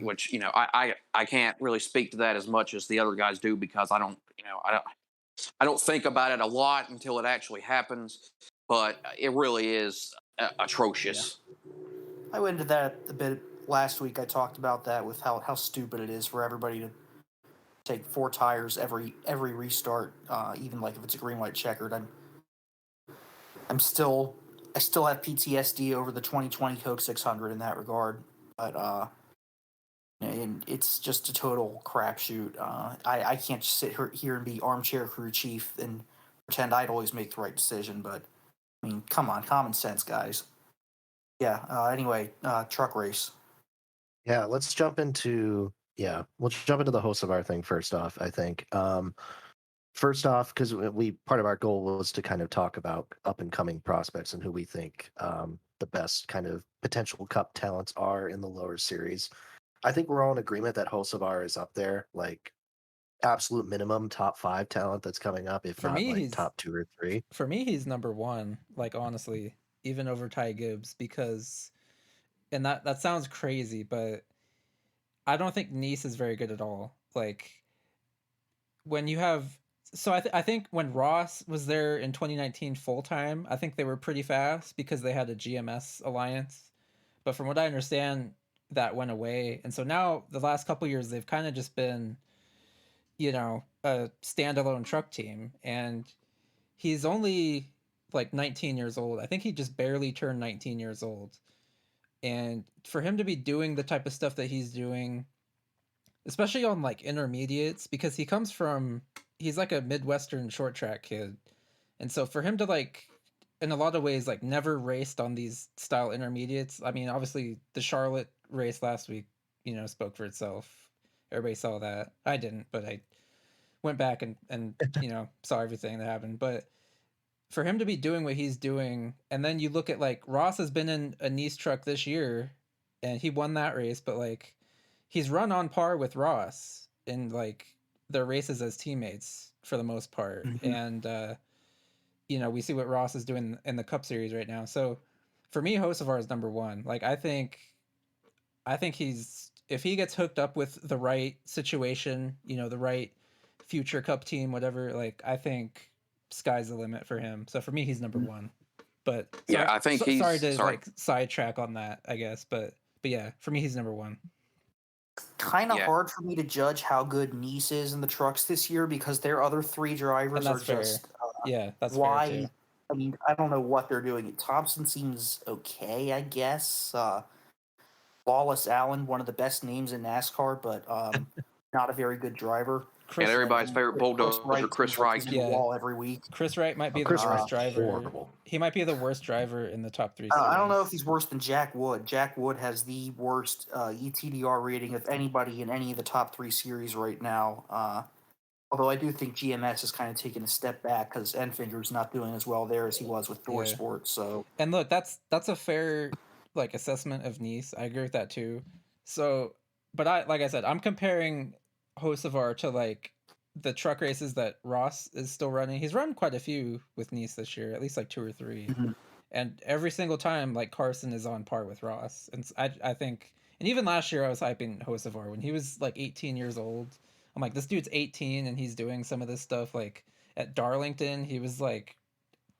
Which I can't really speak to that as much as the other guys do, because I don't think about it a lot until it actually happens. But it really is atrocious. Yeah. I went into that a bit last week. I talked about that with how stupid it is for everybody to take 4 tires every restart, even like if it's a green white checkered. I still have PTSD over the 2020 Coke 600 in that regard, but and it's just a total crapshoot. I can't just sit here and be armchair crew chief and pretend I'd always make the right decision. But I mean, come on, common sense, guys. Yeah. Anyway, truck race. Yeah, let's jump into the Hocevar thing first off. I think first off, because part of our goal was to kind of talk about up and coming prospects and who we think the best kind of potential Cup talents are in the lower series. I think we're all in agreement that Hocevar is up there, like absolute minimum top 5 talent that's coming up, if not like top 2 or 3. For me, he's number 1, like honestly, even over Ty Gibbs, because, and that sounds crazy, but I don't think Nice is very good at all. Like when you have, so I think when Ross was there in 2019 full time, I think they were pretty fast because they had a GMS alliance. But from what I understand, that went away, and so now the last couple years they've kind of just been, a standalone truck team, and he's only like 19 years old. I think he just barely turned 19 years old, and for him to be doing the type of stuff that he's doing, especially on like intermediates, because he's like a Midwestern short track kid, and so for him to like, in a lot of ways, like never raced on these style intermediates. I mean, obviously the Charlotte race last week, spoke for itself. Everybody saw that. I didn't, but I went back and saw everything that happened. But for him to be doing what he's doing, and then you look at like Ross has been in a Nice truck this year, and he won that race, but like he's run on par with Ross in like their races as teammates for the most part, and we see what Ross is doing in the Cup Series right now. So for me, Hocevar is number one. Like I think he's, if he gets hooked up with the right situation, the right future Cup team, whatever. Like I think sky's the limit for him. So for me, he's number one. But Yeah, I think sorry he's to like sidetrack on that, I guess. But yeah, for me, he's number one. Kind of Yeah. hard for me to judge how good Nice is in the trucks this year because their other three drivers And are that's fair. just Yeah, that's fair why. too. I mean, I don't know what they're doing. Thompson seems okay, I guess. Lawless Allen, one of the best names in NASCAR, but not a very good driver. And everybody's favorite bulldozer, Wright Chris seems like Wright. he's in the wall every week. Chris Wright might be the Chris worst Wright's driver. horrible. He might be the worst driver in the top 3 series. I don't know if he's worse than Jack Wood. Jack Wood has the worst ETDR rating of anybody in any of the top 3 series right now. Although I do think GMS has kind of taken a step back because Enfinger's not doing as well there as he was with Thor Sports. So, and look, that's a fair like assessment of Nice. I agree with that too. So, but like I said, I'm comparing Hocevar to like the truck races that Ross is still running. He's run quite a few with Nice this year, at least like 2 or 3. Mhm. And every single time, like Carson is on par with Ross. And I think, and even last year I was hyping Hocevar when he was like 18 years old. I'm like, this dude's 18 and he's doing some of this stuff. Like at Darlington, he was like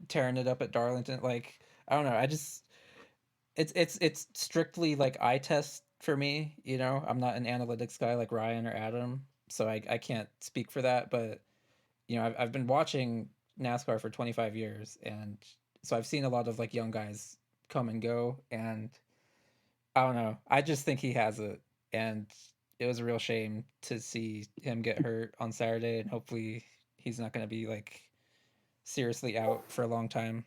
tearing it up at Darlington. Like I don't know, I just it's strictly like eye test for me. I'm not an analytics guy like Ryan or Adam, so I can't speak for that. But I've been watching NASCAR for 25 years, and so I've seen a lot of like young guys come and go, and I don't know. I just think he has it, and it was a real shame to see him get hurt on Saturday, and hopefully he's not going to be like seriously out for a long time.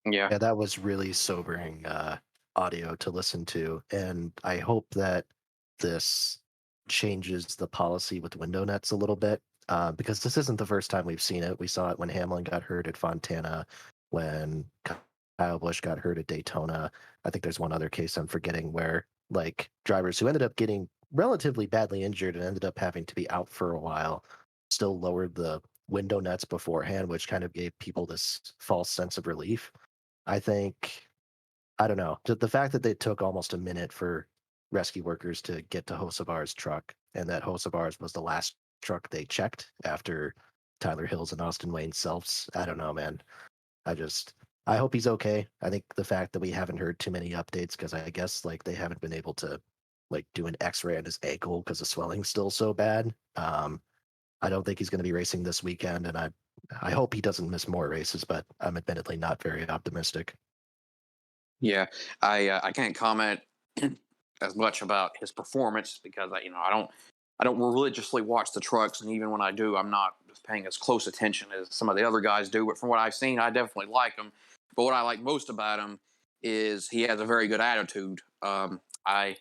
Yeah. Yeah, that was really sobering audio to listen to, and I hope that this changes the policy with window nets a little bit, because this isn't the first time we've seen it. We saw it when Hamlin got hurt at Fontana, when Kyle Busch got hurt at Daytona. I think there's one other case I'm forgetting where like drivers who ended up getting relatively badly injured and ended up having to be out for a while still lowered the window nets beforehand, which kind of gave people this false sense of relief. I think, I don't know, the fact that they took almost a minute for rescue workers to get to Hocevar's truck, and that Hocevar's was the last truck they checked after Tyler Hills and Austin Wayne Selfs. I don't know, man. I hope he's okay. I think the fact that we haven't heard too many updates, because I guess like they haven't been able to like do an X-ray on his ankle because the swelling's still so bad. I don't think he's going to be racing this weekend, and I hope he doesn't miss more races, but I'm admittedly not very optimistic. Yeah, I can't comment as much about his performance because I don't religiously watch the trucks, and even when I do, I'm not paying as close attention as some of the other guys do. But from what I've seen, I definitely like him. But what I like most about him is he has a very good attitude. I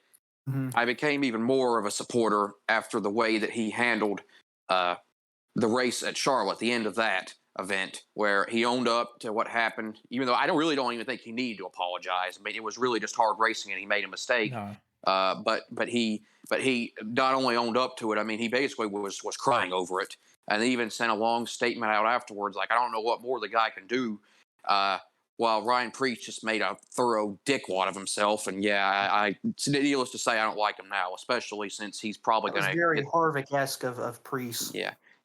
became even more of a supporter after the way that he handled the race at Charlotte, the end of that event, where he owned up to what happened, even though I don't even think he needed to apologize. I mean, it was really just hard racing, and he made a mistake. No. But he not only owned up to it. I mean, he basically was crying over it, and even sent a long statement out afterwards, like, I don't know what more the guy can do. While Ryan Preece just made a thorough dickwad of himself, and it's needless to say, I don't like him now, especially since he's probably going to very Harvick-esque of Preece.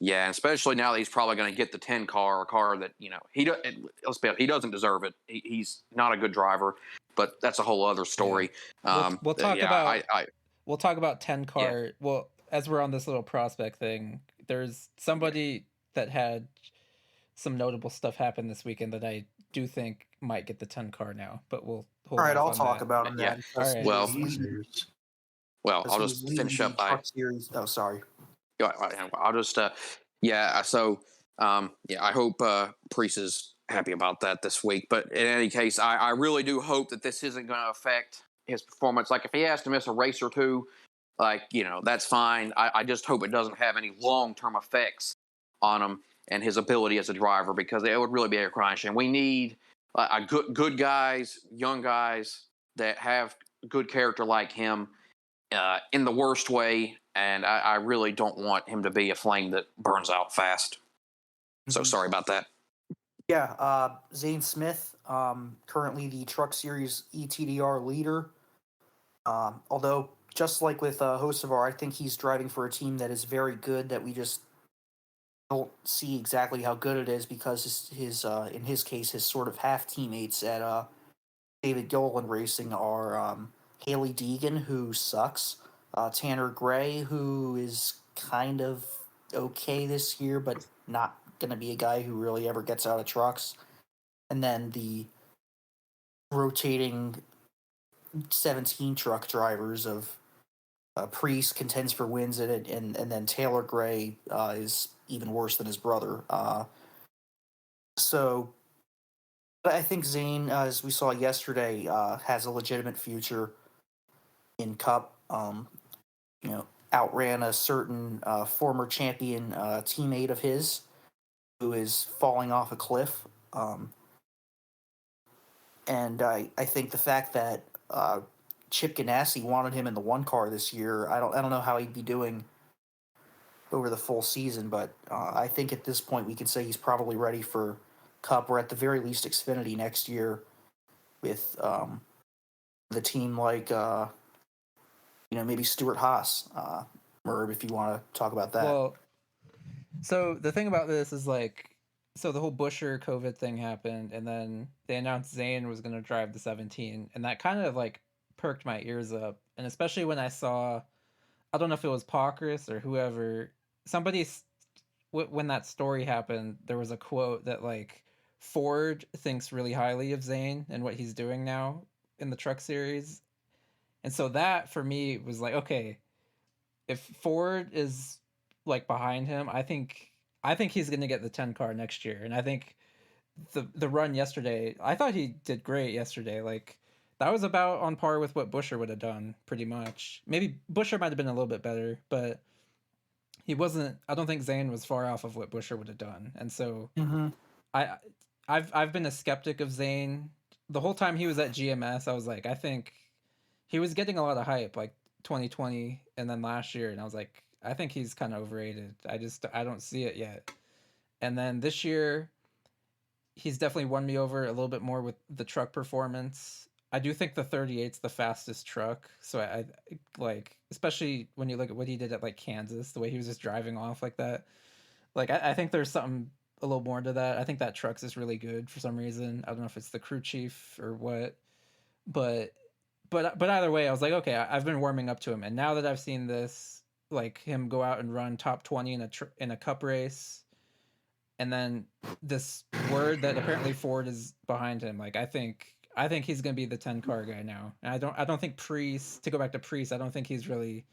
Yeah, and especially now that he's probably going to get the 10 car, a car that let's be honest, he doesn't deserve it. He's not a good driver, but that's a whole other story. We'll talk about we'll talk about 10 car. Yeah. Well, as we're on this little prospect thing, there's somebody that had some notable stuff happen this weekend that I do think might get the 10 car now. But we'll hold all right. off I'll on talk that. about him Yeah. then. All right. Well, I'll just finish up by. Series. Oh, sorry. I'll just I hope Preece is happy about that this week. But in any case, I really do hope that this isn't going to affect his performance. Like if he has to miss a race or two, that's fine. I just hope it doesn't have any long-term effects on him and his ability as a driver, because it would really be a crying shame. We need good guys, young guys that have good character like him in the worst way, and I really don't want him to be a flame that burns out fast. So sorry about that. Yeah, Zane Smith, currently the Truck Series ETDR leader. Although, just like with Hocevar, I think he's driving for a team that is very good that we just don't see exactly how good it is because in his case, his sort of half teammates at David Gilliland Racing are Haley Deegan, who sucks, Tanner Gray, who is kind of okay this year, but not going to be a guy who really ever gets out of trucks, and then the rotating 17 truck drivers of Priest contends for wins in it, and then Taylor Gray is even worse than his brother. So, but I think Zane, as we saw yesterday, has a legitimate future in Cup. Outran a certain former champion teammate of his who is falling off a cliff. And I think the fact that Chip Ganassi wanted him in the one car this year, I don't know how he'd be doing over the full season, but I think at this point we can say he's probably ready for Cup or at the very least Xfinity next year with the team like maybe Stuart Haas, Merv, if you want to talk about that. Well, so the thing about this is so the whole Busher COVID thing happened, and then they announced Zane was going to drive the 17, and that kind of perked my ears up, and especially when I saw, I don't know if it was Pockrass or whoever, somebody when that story happened, there was a quote that Ford thinks really highly of Zane and what he's doing now in the truck series, and so that for me was like, okay, if Ford is behind him, I think he's going to get the 10 car next year. And I think the run yesterday, I thought he did great yesterday. That was about on par with what Busher would have done, pretty much. Maybe Busher might have been a little bit better, but he wasn't. I don't think Zane was far off of what Busher would have done. And so I I've been a skeptic of Zane the whole time he was at GMS. I was like, I think he was getting a lot of hype 2020 and then last year, and I was like, I think he's kind of overrated. I don't see it yet. And then this year he's definitely won me over a little bit more with the truck performance. I do think the 38's the fastest truck. So I especially when you look at what he did at Kansas, the way he was just driving off like that. I think there's something a little more to that. I think that truck's is really good for some reason. I don't know if it's the crew chief or what, but either way, I was like, okay, I've been warming up to him, and now that I've seen this, him go out and run top 20 in a cup race, and then this word that apparently Ford is behind him, I think he's gonna be the 10 car guy now. And I don't think Priest, to go back to Priest, I don't think he's really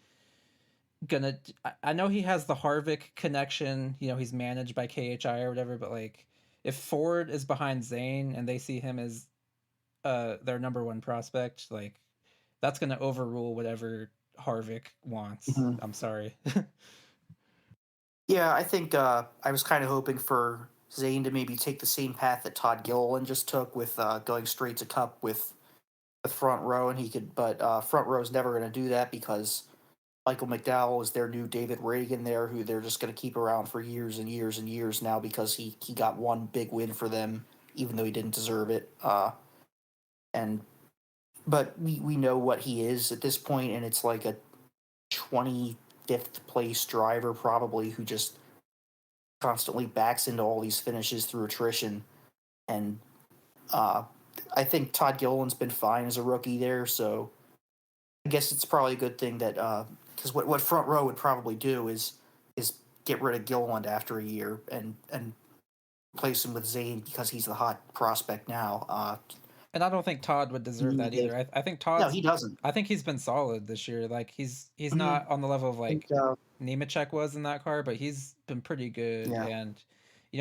gonna. I know he has the Harvick connection. He's managed by KHI or whatever, but if Ford is behind Zane and they see him as their number one prospect, that's going to overrule whatever Harvick wants. Mhm. I'm sorry. Yeah, I think I was kind of hoping for Zane to maybe take the same path that Todd Gilliland just took with going straight to Cup with the front row, and he could. But front row is never going to do that because Michael McDowell is their new David Reagan there, who they're just going to keep around for years and years and years now because he got one big win for them, even though he didn't deserve it. And but we know what he is at this point, and it's like a 25th place driver probably who just constantly backs into all these finishes through attrition. And uh, I think Todd Gilliland's been fine as a rookie there, so I guess it's probably a good thing that because what front row would probably do is get rid of Gilliland after a year and replace him with Zane because he's the hot prospect now. And I don't think Todd would deserve that either. I think No, Todd's. he doesn't. I think he's been solid this year. He's Mhm. not on the level of I think, Nemechek was in that car, but he's been pretty good. yeah. And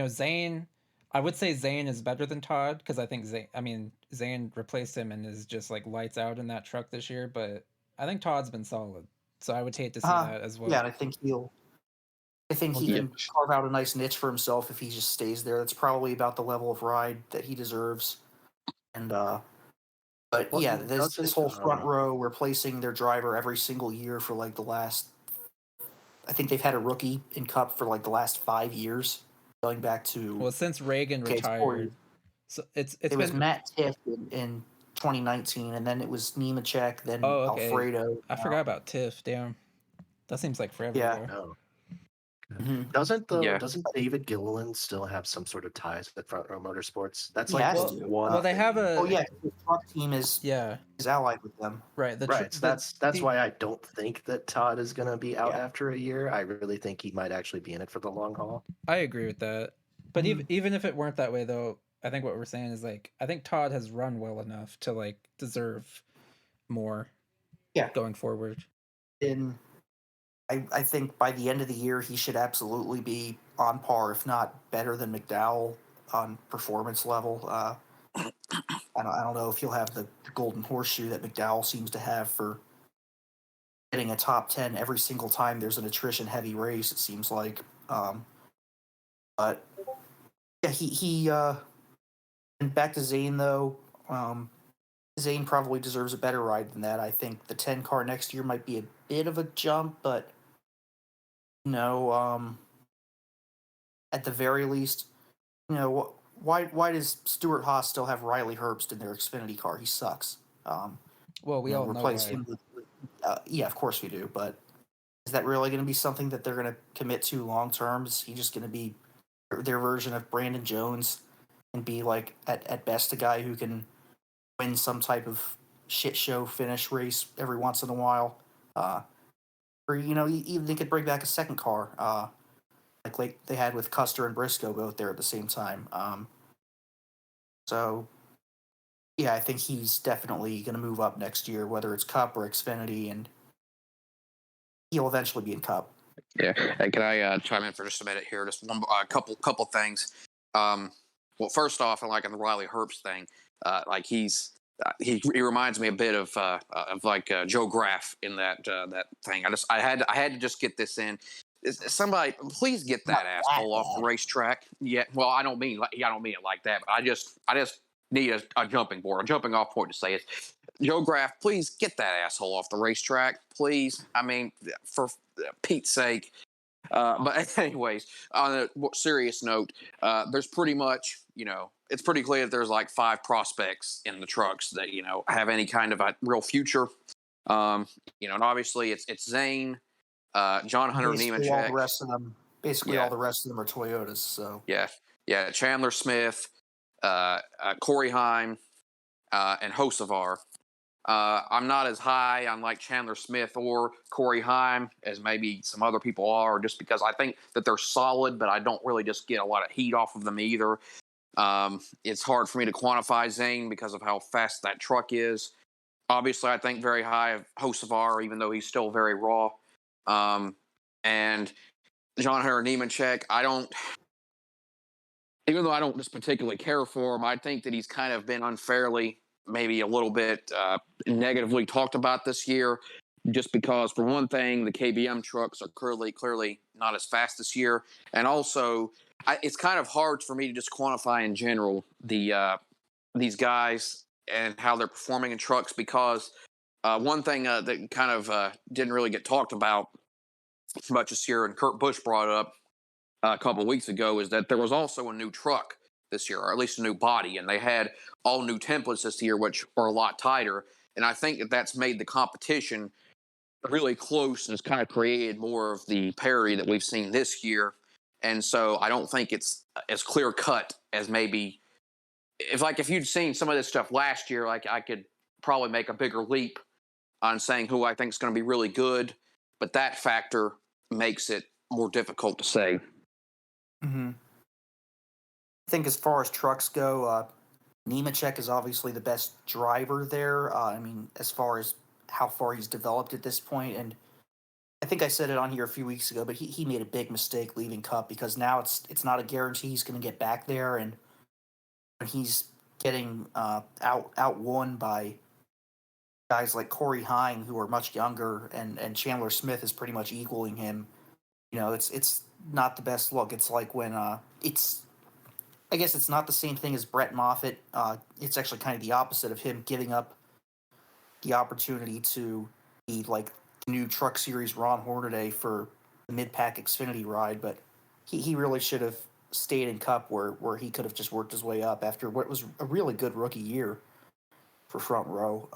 Zane, I would say Zane is better than Todd because I think Zane replaced him and is just lights out in that truck this year. But I think Todd's been solid, so I would hate to see that as well. Yeah, and I think he Yeah. can carve out a nice niche for himself if he just stays there. That's probably about the level of ride that he deserves. And but Well, yeah, and this whole front row replacing their driver every single year for the last. I think they've had a rookie in Cup for the last 5 years. going back to Well, since Reagan okay, it's 4 years. retired, so it's It was been. Matt Tiff in 2019, and then it was Nemechek, then Oh, okay. Alfredo. I forgot about Tiff. Damn, that seems like forever Yeah. ago. Oh. Mhm. Yeah. Doesn't David Gilliland still have some sort of ties with Front Row Motorsports? That's He like has the to. one Well, they thing. have Oh a yeah, the truck team is yeah, allied with them. right. Right. So that's He, why I don't think that Todd is going to be out Yeah. after a year. I really think he might actually be in it for the long haul. I agree with that. But Mhm. even if it weren't that way, though, I think what we're saying is like I think Todd has run well enough to like deserve more. Yeah. Going forward. I think by the end of the year he should absolutely be on par, if not better than McDowell on performance level. I don't know if he'll have the golden horseshoe that McDowell seems to have for getting a top 10 every single time there's an attrition heavy race. It seems like, but yeah, and back to Zane though. Zane probably deserves a better ride than that. I think the 10 car next year might be a bit of a jump, but no, at the very least, why does Stuart Haas still have Riley Herbst in their Xfinity car? He sucks. Well, we all know Replace why. him with. Yeah, of course we do, but is that really going to be something that they're going to commit to long term? Is he just going to be their version of Brandon Jones and be like at best a guy who can win some type of shit show finish race every once in a while? Or even they could bring back a second car, like they had with Custer and Briscoe both there at the same time. So yeah, I think he's definitely going to move up next year, whether it's Cup or Xfinity, and he'll eventually be in Cup. Yeah. Hey, can I chime in for just a minute here? Just one, couple things. Well, first off, I like on the Riley Herbst thing. Like he reminds me a bit of like Joe Graff in that thing. I had to just get this in. Somebody, please get that asshole off the racetrack. Yeah. Well, I don't mean it like that, but I just need a jumping board, a jumping off point to say it. Joe Graff, please get that asshole off the racetrack, please. I mean, for Pete's sake. But anyways, on a serious note, there's pretty much, it's pretty clear that there's like 5 prospects in the trucks that, have any kind of a real future. And obviously it's Zane, John Hunter Basically, all the Nemechek. rest of them. Basically, all the rest of them are Toyotas. So Yeah, Chandler Smith, Corey Heim, and Hocevar. I'm not as high on like Chandler Smith or Corey Heim as maybe some other people are, just because I think that they're solid, but I don't really just get a lot of heat off of them either. It's hard for me to quantify Zane because of how fast that truck is. Obviously, I think very high of Hocevar, even though he's still very raw. And John Hunter Nemechek, even though I don't just particularly care for him, I think that he's kind of been unfairly, maybe a little bit negatively talked about this year, just because, for one thing, the KBM trucks are clearly not as fast this year, and also it's kind of hard for me to just quantify in general these guys and how they're performing in trucks, because one thing that kind of didn't really get talked about much this year, and Kurt Busch brought up a couple of weeks ago, is that there was also a new truck this year, or at least a new body, and they had all new templates this year, which are a lot tighter. And I think that that's made the competition really close and has kind of created more of the parity that we've seen this year. And so I don't think it's as clear cut as maybe if you'd seen some of this stuff last year, like I could probably make a bigger leap on saying who I think is going to be really good, but that factor makes it more difficult to say. I think as far as trucks go, Nemechek is obviously the best driver there. I mean, as far as how far he's developed at this point, and I think I said it on here a few weeks ago, but he made a big mistake leaving Cup, because now it's not a guarantee he's going to get back there, and when he's getting outwon by guys like Corey Heim, who are much younger, and Chandler Smith is pretty much equaling him. It's not the best look. It's like when I guess it's not the same thing as Brett Moffitt. It's actually kind of the opposite of him giving up the opportunity to be like the new Truck Series Ron Hornaday for the mid-pack Xfinity ride. But he really should have stayed in Cup where he could have just worked his way up after what was a really good rookie year for Front Row.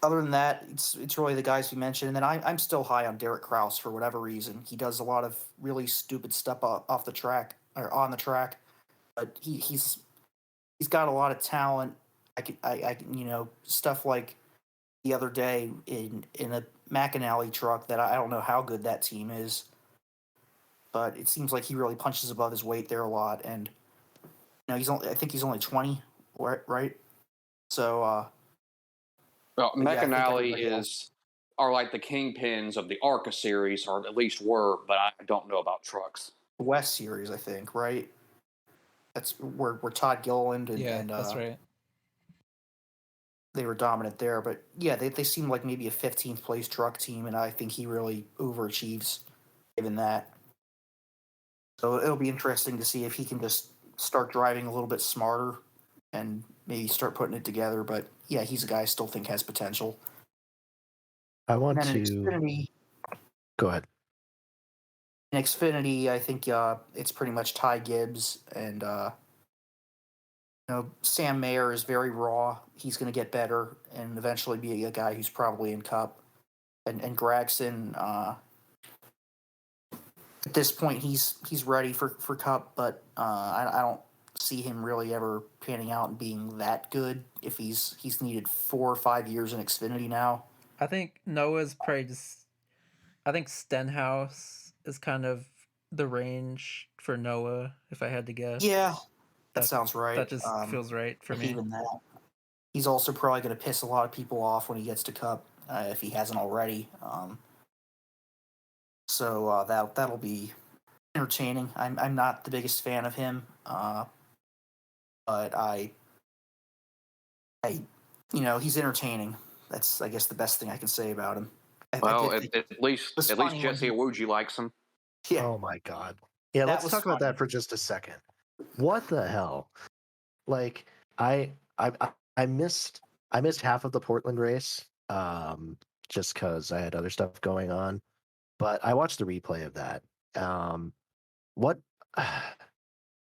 Other than that, it's really the guys we mentioned, and then I'm still high on Derek Kraus for whatever reason. He does a lot of really stupid stuff off the track or on the track, but he's got a lot of talent. I can stuff like the other day in a McAnally truck that I don't know how good that team is, but it seems like he really punches above his weight there a lot, and I think he's only 20, right? So Well, but yeah, I think McAnally everybody else. are like the kingpins of the ARCA series, or at least were, but I don't know about trucks. West Series, I think, right? That's where Todd Gilliland Yeah, and that's right. they were dominant there. But yeah, they seem like maybe a 15th place truck team, and I think he really overachieves given that. So it'll be interesting to see if he can just start driving a little bit smarter and maybe start putting it together. But yeah, he's a guy I still think has potential. I And want then to go ahead. in Xfinity, I think it's pretty much Ty Gibbs and Sam Mayer is very raw. He's going to get better and eventually be a guy who's probably in Cup. And Gregson, at this point, he's ready for Cup, but I don't see him really ever panning out and being that good if he's needed 4 or 5 years in Xfinity now. I think Noah's probably just. I think Stenhouse is kind of the range for Noah, if I had to guess. Yeah, that That sounds right. that just feels right for If me. even that, he's also probably going to piss a lot of people off when he gets to Cup if he hasn't already. So that'll be entertaining. I'm not the biggest fan of him, but I he's entertaining. That's I guess the best thing I can say about him. I Well, did think it at least was at least funny when Jesse he Awuji likes him. yeah Oh my God. Yeah, that let's was talk about funny. that for just a second. What the hell? Like I missed half of the Portland race, just because I had other stuff going on. But I watched the replay of that. What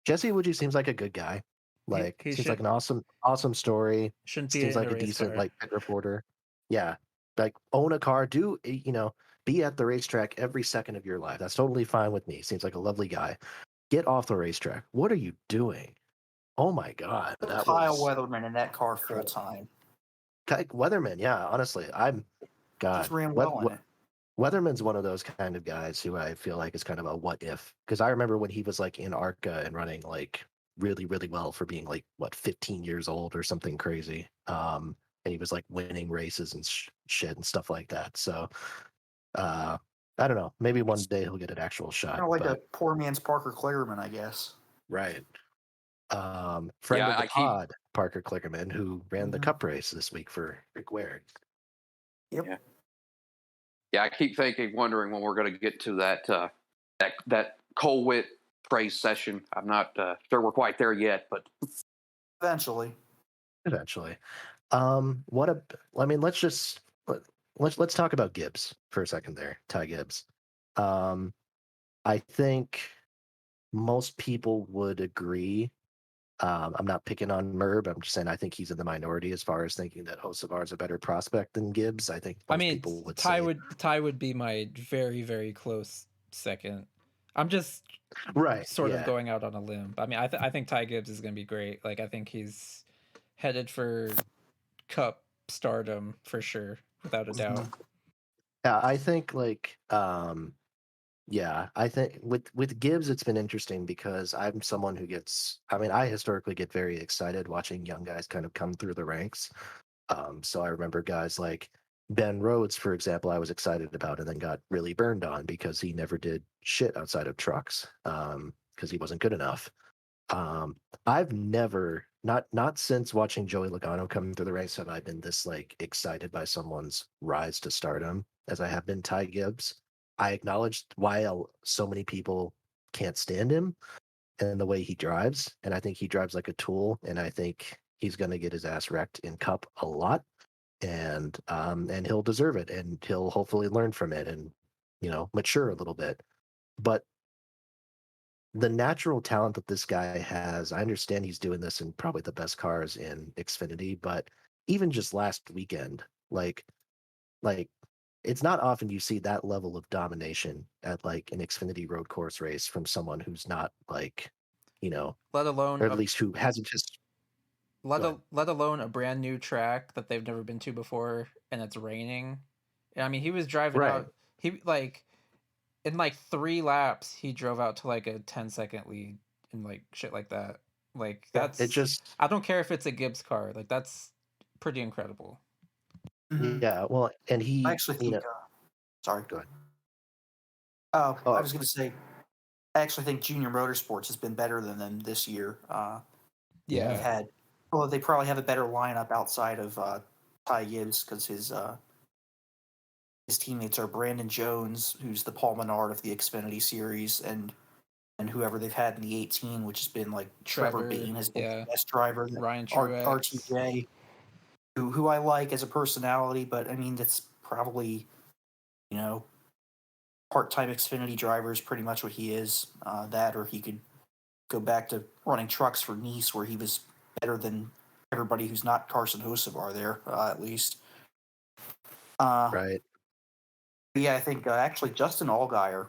Jesse Iwuji seems like a good guy. Like He seems like should an awesome story. shouldn't be Seems in like a a race decent car. like pit reporter. Yeah, like own a car. Be at the racetrack every second of your life. That's totally fine with me. Seems like a lovely guy. Get off the racetrack. What are you doing? Oh my God, Put that Kyle was Weatherman in that car full incredible. time. Weatherman, yeah, honestly, Just God. ran well in it. Weatherman's one of those kind of guys who I feel like is kind of a what if, because I remember when he was like in ARCA and running like really, really well for being like 15 years old or something crazy. And he was like winning races and shit and stuff like that. So, uh, I don't know. Maybe one day he'll get an actual shot, Kind of like a but poor man's Parker Kligerman, I guess. right. Friend Yeah, of the I keep pod, Parker Klickerman, who ran the Mm-hmm. Cup race this week for Rick Ware. Yep. yeah. Yeah, I keep wondering when we're going to get to that Cole Witt praise session. I'm not sure we're quite there yet, but Eventually. Eventually. Let's talk about Gibbs for a second there, Ty Gibbs. I think most people would agree. I'm not picking on Merb. I'm just saying I think he's in the minority as far as thinking that Hocevar is a better prospect than Gibbs. I think I most mean, people would Ty say would be my very very close second. I'm just right. sort of Yeah, going out on a limb. I mean, I think Ty Gibbs is going to be great. Like I think he's headed for Cup stardom for sure, without a doubt. yeah. I think yeah, I think with Gibbs, it's been interesting because I'm someone who gets. I mean, I historically get very excited watching young guys kind of come through the ranks. So I remember guys like Ben Rhodes, for example, I was excited about and then got really burned on because he never did shit outside of trucks because he wasn't good enough. Um, I've never not since watching Joey Logano come through the ranks have I been this like excited by someone's rise to stardom as I have been Ty Gibbs. I acknowledged why so many people can't stand him and the way he drives, and I think he drives like a tool, and I think he's going to get his ass wrecked in Cup a lot, and he'll deserve it, and he'll hopefully learn from it, and mature a little bit. But the natural talent that this guy has, I understand he's doing this in probably the best cars in Xfinity, but even just last weekend, like it's not often you see that level of domination at like an Xfinity road course race from someone who's not like, let alone or at least who hasn't just go ahead. let alone a brand new track that they've never been to before, and it's raining. I mean, he was driving Right. out. He like in like 3 laps, he drove out to like a 10-second lead and like shit like that. Like Yeah, it that's just I don't care if it's a Gibbs car. Like that's pretty incredible. Mhm. yeah, well, and I he, actually think. Sorry. go ahead. Oh, I Oh, was going to say. I actually think Junior Motorsports has been better than them this year. They've Yeah, had. Well, they probably have a better lineup outside of Ty Gibbs because his teammates are Brandon Jones, who's the Paul Menard of the Xfinity series, and whoever they've had in the 18, which has been like Trevor Trevor. Bayne has been Yeah, the best driver. Ryan Truex. RTJ, who I like as a personality, but I mean that's probably you know part-time Xfinity driver is pretty much what he is. That or he could go back to running trucks for Nice, where he was better than everybody who's not Carson Hocevar there, at least. Uh, right. yeah, I think actually Justin Allgaier,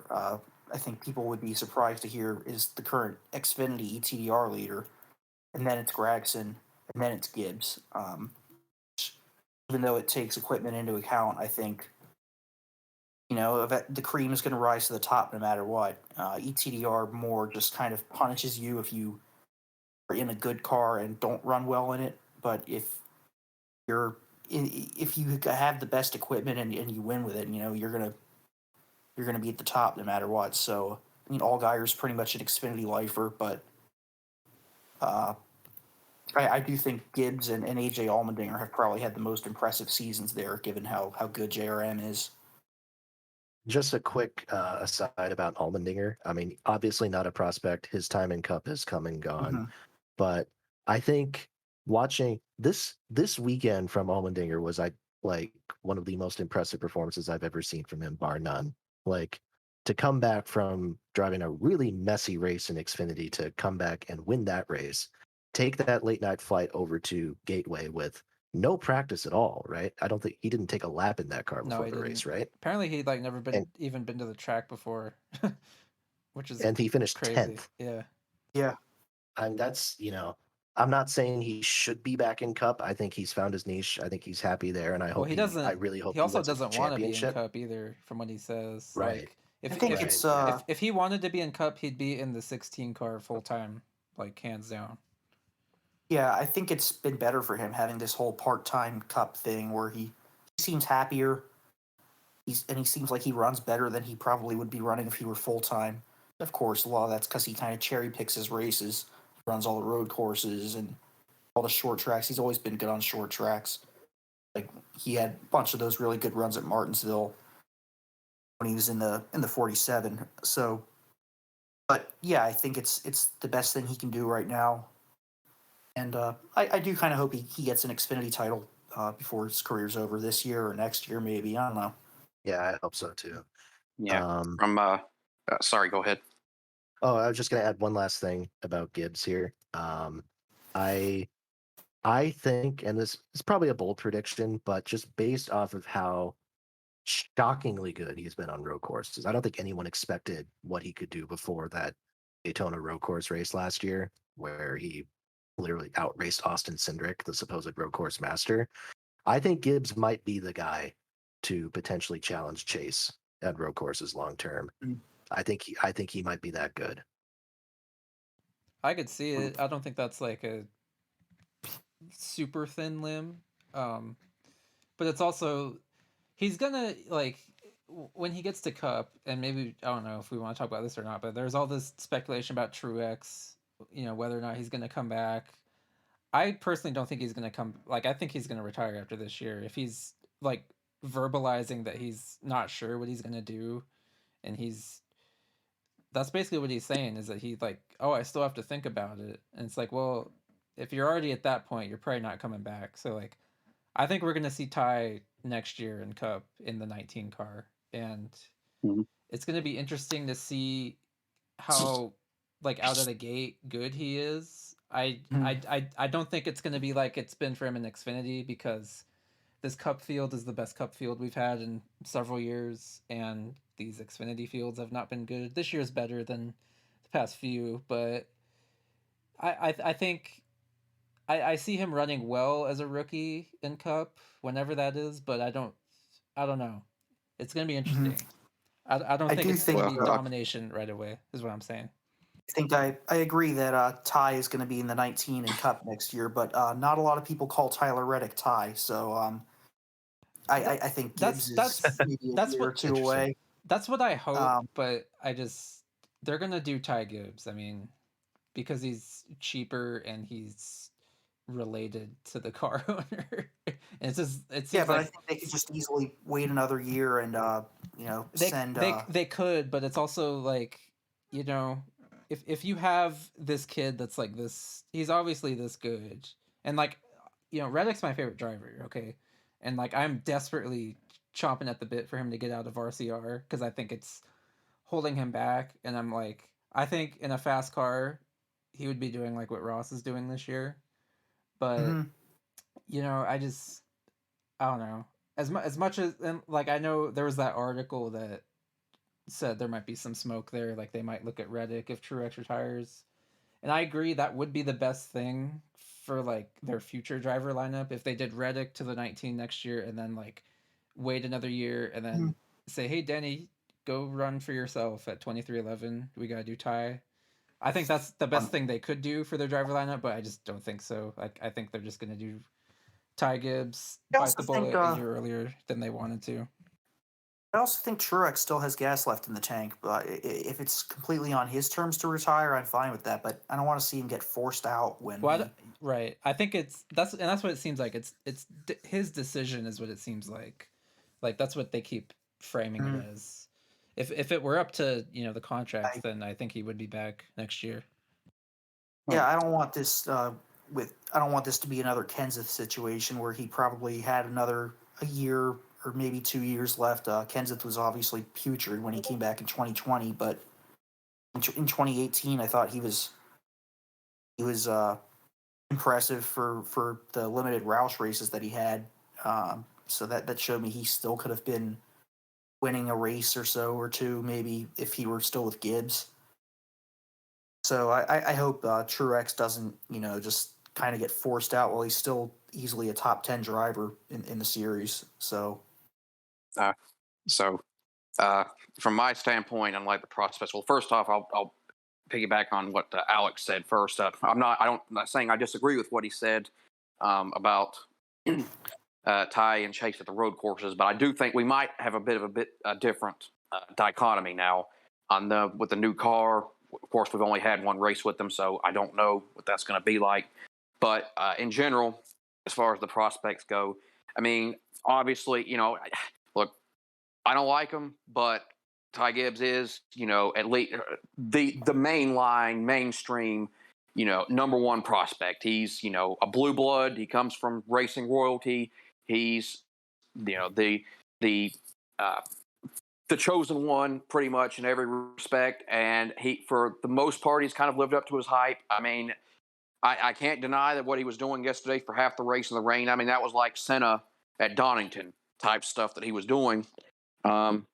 I think people would be surprised to hear is the current Xfinity ETDR leader, and then it's Gregson, and then it's Gibbs. Even though it takes equipment into account, I think the cream is going to rise to the top no matter what. ETDR more just kind of punishes you if you are in a good car and don't run well in it. But you're if you have the best equipment and you win with it, you're gonna be at the top no matter what. So I mean, Allgaier's pretty much an Xfinity lifer, but uh, I do think Gibbs and AJ Allmendinger have probably had the most impressive seasons there, given how good JRM is. Just a quick aside about Allmendinger. I mean, obviously not a prospect. His time in Cup has come and gone. Mm-hmm. But I think watching this weekend from Allmendinger was like one of the most impressive performances I've ever seen from him, bar none. Like to come back from driving a really messy race in Xfinity to come back and win that race, take that late night flight over to Gateway with no practice at all, right? I don't think he didn't take a lap in that car No, before he the race, didn't. right? Apparently, he'd like never And been to the track before, which is and he finished crazy. 10th. Yeah. Yeah, And I'm not saying he should be back in Cup. I think he's found his niche. I think he's happy there, and Well, I really hope He he also wins a doesn't want to be in championship. Cup either, from what he says. Right, Like, I think right, it's yeah. if he wanted to be in Cup, he'd be in the 16 car full time, like hands down. yeah, I think it's been better for him having this whole part-time Cup thing where he seems happier. He seems like he runs better than he probably would be running if he were full time. Of course, a lot of that's because he kind of cherry picks his races. He runs all the road courses and all the short tracks. He's always been good on short tracks. Like he had a bunch of those really good runs at Martinsville when he was in the 47. So, but yeah, I think it's the best thing he can do right now. And I do kind of hope he gets an Xfinity title before his career's over this year or next year, maybe. I don't know. Yeah, I hope so too. Yeah. Um, From sorry, go ahead. oh, I was just gonna add one last thing about Gibbs here. I I think, and this is probably a bold prediction, but just based off of how shockingly good he's been on road courses, I don't think anyone expected what he could do before that Daytona road course race last year, where he literally outraced Austin Cindric, the supposed road course master. I think Gibbs might be the guy to potentially challenge Chase at road courses long term. Mm. I think he might be that good. I could see it. I don't think that's like a super thin limb. Um, but it's also he's gonna like when he gets to Cup, and maybe I don't know if we want to talk about this or not, but there's all this speculation about Truex, whether or not he's gonna come back. I personally don't think he's gonna come. Like, I think he's gonna retire after this year. If he's like verbalizing that he's not sure what he's gonna do, and that's basically what he's saying is that he like, oh, I still have to think about it, and it's like, well, if you're already at that point, you're probably not coming back. So like, I think we're gonna see Ty next year in Cup in the 19 car, and Mhm. it's gonna be interesting to see how like out of the gate good he is, Mhm. I don't think it's going to be like it's been for him in Xfinity, because this Cup field is the best Cup field we've had in several years, and these Xfinity fields have not been good. This year's better than the past few, but I think I see him running well as a rookie in Cup whenever that is, but I don't know. It's gonna be Mhm. interesting. I don't I think do it's gonna think Well, be domination right away. Is what I'm saying. I agree that Ty is going to be in the 19 in Cup next year, but not a lot of people call Tyler Reddick Ty. So That I think that's Gibbs is that's maybe a that's year or what two Interesting. away. that's what I hope, Um, but they're gonna do Ty Gibbs. I mean, because he's cheaper and he's related to the car owner. It yeah, seems but I like think they could just easily wait another year and send. they could, but it's also like, you know, if you have this kid that's like this, he's obviously this good, and like, you know, Reddick's my favorite driver, okay, and like I'm desperately chomping at the bit for him to get out of RCR because I think it's holding him back, and I'm like, I think in a fast car, he would be doing like what Ross is doing this year, but Mhm. you know, I don't know. As much as, and like I know there was that article that said there might be some smoke there, like they might look at Reddick if Truex retires. And I agree that would be the best thing for like their future driver lineup if they did Reddick to the 19 next year and then like wait another year and Mhm. then say, "Hey Denny, go run for yourself at 2311. We got to do Ty." I think that's the best Um, thing they could do for their driver lineup, but I just don't think so. Like I think they're just going to do Ty Gibbs, I bite also the think bullet a year earlier than they wanted to. Truex still has gas left in the tank, but if it's completely on his terms to retire, I'm fine with that. But I don't want to see him get forced out when Well, he. right. I think that's what it seems like. His decision is what it seems like. Like that's what they keep framing it Mhm. as. If it were up to, you know, the contract, I, then I think he would be back next year. yeah, I don't want this I don't want this to be another Kenseth situation where he probably had another a year or maybe 2 years left. Kenseth was obviously putrid when he came back in 2020, but in 2018, I thought he was impressive for the limited Roush races that he had. So that showed me he still could have been winning a race or so or two, maybe if he were still with Gibbs. So I hope Truex doesn't, just kind of get forced out while he's still easily a top 10 driver in the series. So uh, so from my standpoint, unlike the prospects, well, first off, I'll piggyback on what Alex said first. I'm not saying I disagree with what he said about Ty and Chase at the road courses, but I do think we might have a bit different dichotomy now on the with the new car. Of course, we've only had one race with them, so I don't know what that's going to be like. But in general, as far as the prospects go, I mean, obviously, look, I don't like him, but Ty Gibbs is, at least the mainstream, number one prospect. He's, a blue blood. He comes from racing royalty. He's, the the uh, the chosen one, pretty much in every respect. And he, for the most part, he's kind of lived up to his hype. I mean, I can't deny that what he was doing yesterday for half the race in the rain. I mean, that was like Senna at Donington type stuff that he was doing. Um,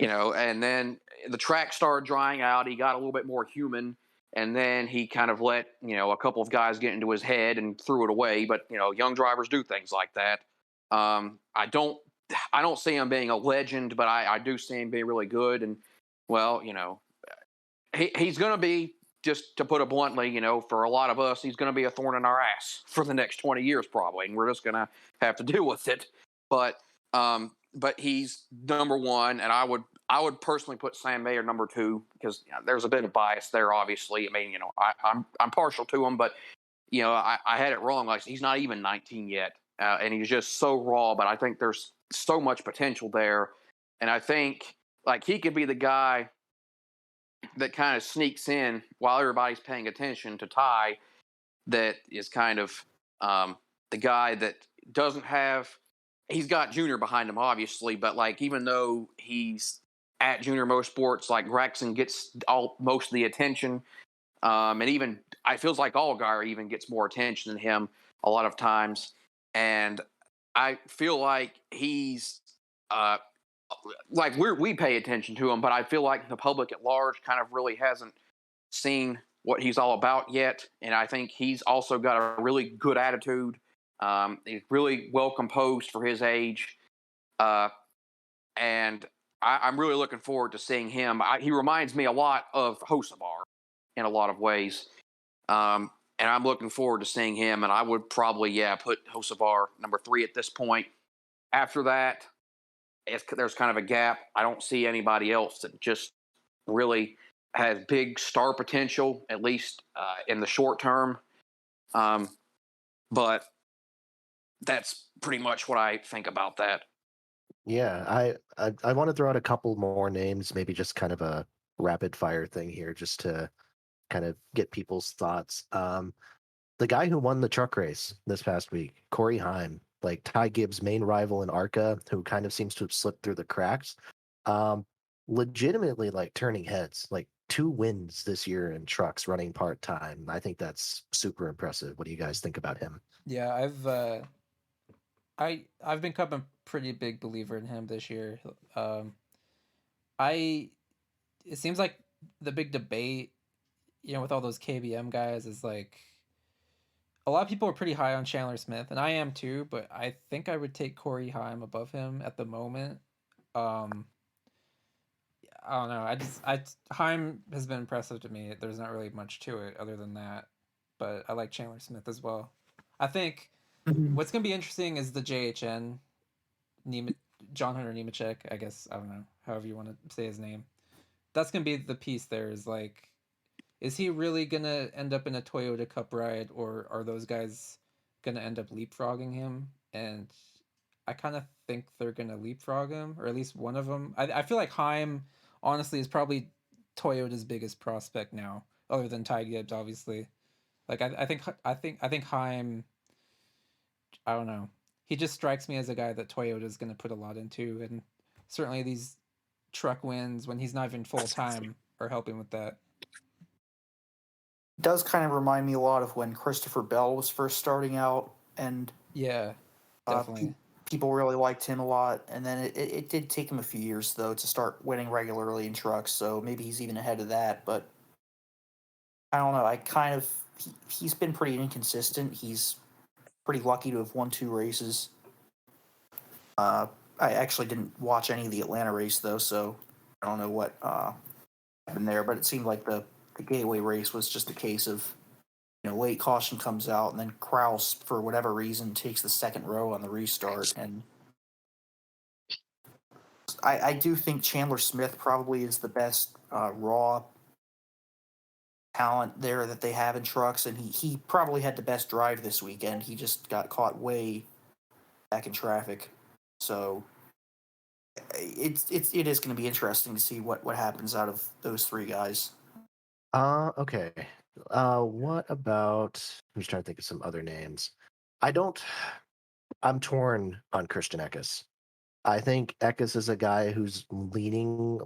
and then the track started drying out. He got a little bit more human, and then he kind of let a couple of guys get into his head and threw it away. But young drivers do things like that. I don't see him being a legend, but I do see him being really good. And well, he's going to be, just to put it bluntly, for a lot of us, he's going to be a thorn in our ass for the next 20 years probably, and we're just going to have to deal with it. But he's number one, and I would personally put Sam Mayer number two because there's a bit of bias there. Obviously, I mean, I'm partial to him, but I had it wrong. Like he's not even 19 yet, and he's just so raw. But I think there's so much potential there, and I think like he could be the guy that kind of sneaks in while everybody's paying attention to Ty. That is kind of the guy that doesn't have. He's got Junior behind him, obviously, but like even though he's at Junior Motorsports, like Gregson gets most of the attention. And even I feels like Allgaier even gets more attention than him a lot of times. And I feel like he's like we pay attention to him, but I feel like the public at large kind of really hasn't seen what he's all about yet. And I think he's also got a really good attitude. He's really well composed for his age. And I'm really looking forward to seeing him. He reminds me a lot of Hocevar in a lot of ways. And I'm looking forward to seeing him. And I would probably, put Hocevar number 3 at this point. After that, there's kind of a gap. I don't see anybody else that just really has big star potential, at least in the short term. But that's pretty much what I think about that. Yeah, I want to throw out a couple more names, maybe just kind of a rapid fire thing here, just to kind of get people's thoughts. The guy who won the truck race this past week, Corey Heim, like Ty Gibbs' main rival in ARCA, who kind of seems to have slipped through the cracks, legitimately like turning heads, like 2 wins this year in trucks running part time. I think that's super impressive. What do you guys think about him? Yeah, I've become a pretty big believer in him this year. I It seems like the big debate, with all those KBM guys, is like a lot of people are pretty high on Chandler Smith, and I am too. But I think I would take Corey Heim above him at the moment. Um, I don't know. Heim has been impressive to me. There's not really much to it other than that, but I like Chandler Smith as well. I think what's gonna be interesting is the JHN John Hunter Nemechek. I guess I don't know however you want to say his name. That's gonna be the piece. There is like, is he really gonna end up in a Toyota Cup ride, or are those guys gonna end up leapfrogging him? And I kind of think they're gonna leapfrog him, or at least one of them. I feel like Heim, honestly, is probably Toyota's biggest prospect now, other than Ty Gibbs, obviously. Like I think Heim. I don't know. He just strikes me as a guy that Toyota's gonna put a lot into, and certainly these truck wins when he's not even full time are helping with that. It does kind of remind me a lot of when Christopher Bell was first starting out, and Yeah, pe- definitely. people really liked him a lot. And then it did take him a few years, though, to start winning regularly in trucks, so maybe he's even ahead of that. But I don't know. He's been pretty inconsistent. He's pretty lucky to have won 2 races. Uh, I actually didn't watch any of the Atlanta race, though, so I don't know what happened there, but it seemed like the Gateway race was just a case of, late caution comes out, and then Kraus, for whatever reason, takes the second row on the restart. And I do think Chandler Smith probably is the best raw talent there that they have in trucks, and he probably had the best drive this weekend. He just got caught way back in traffic. So it is going to be interesting to see what happens out of those 3 guys. Okay. What about? I'm just trying to think of some other names. I'm torn on Christian Eckes. I think Eckes is a guy who's leaning,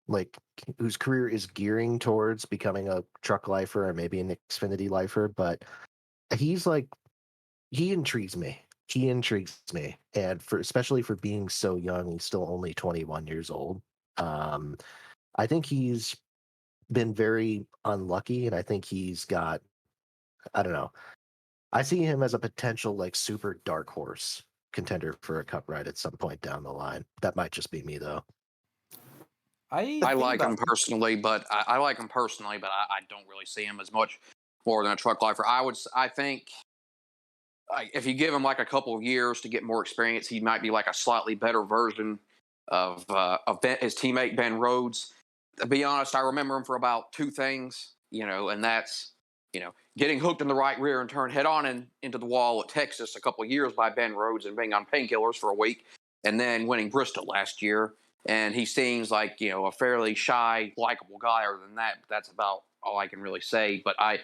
like, whose career is gearing towards becoming a truck lifer or maybe an Xfinity lifer, but he's like, he intrigues me. He intrigues me, and especially for being so young, he's still only 21 years old. Um, I think he's been very unlucky, and I think he's got, I don't know. I see him as a potential like super dark horse contender for a cup ride at some point down the line. That might just be me though. I I like him personally, but I don't really see him as much more than a truck lifer. I think if you give him like a couple of years to get more experience, he might be like a slightly better version of his teammate Ben Rhodes. To be honest, I remember him for about 2 things, and that's getting hooked in the right rear and turned head on into the wall at Texas a couple of years by Ben Rhodes and being on painkillers for a week, and then winning Bristol last year. And he seems like a fairly shy, likable guy. Other than that, that's about all I can really say. But I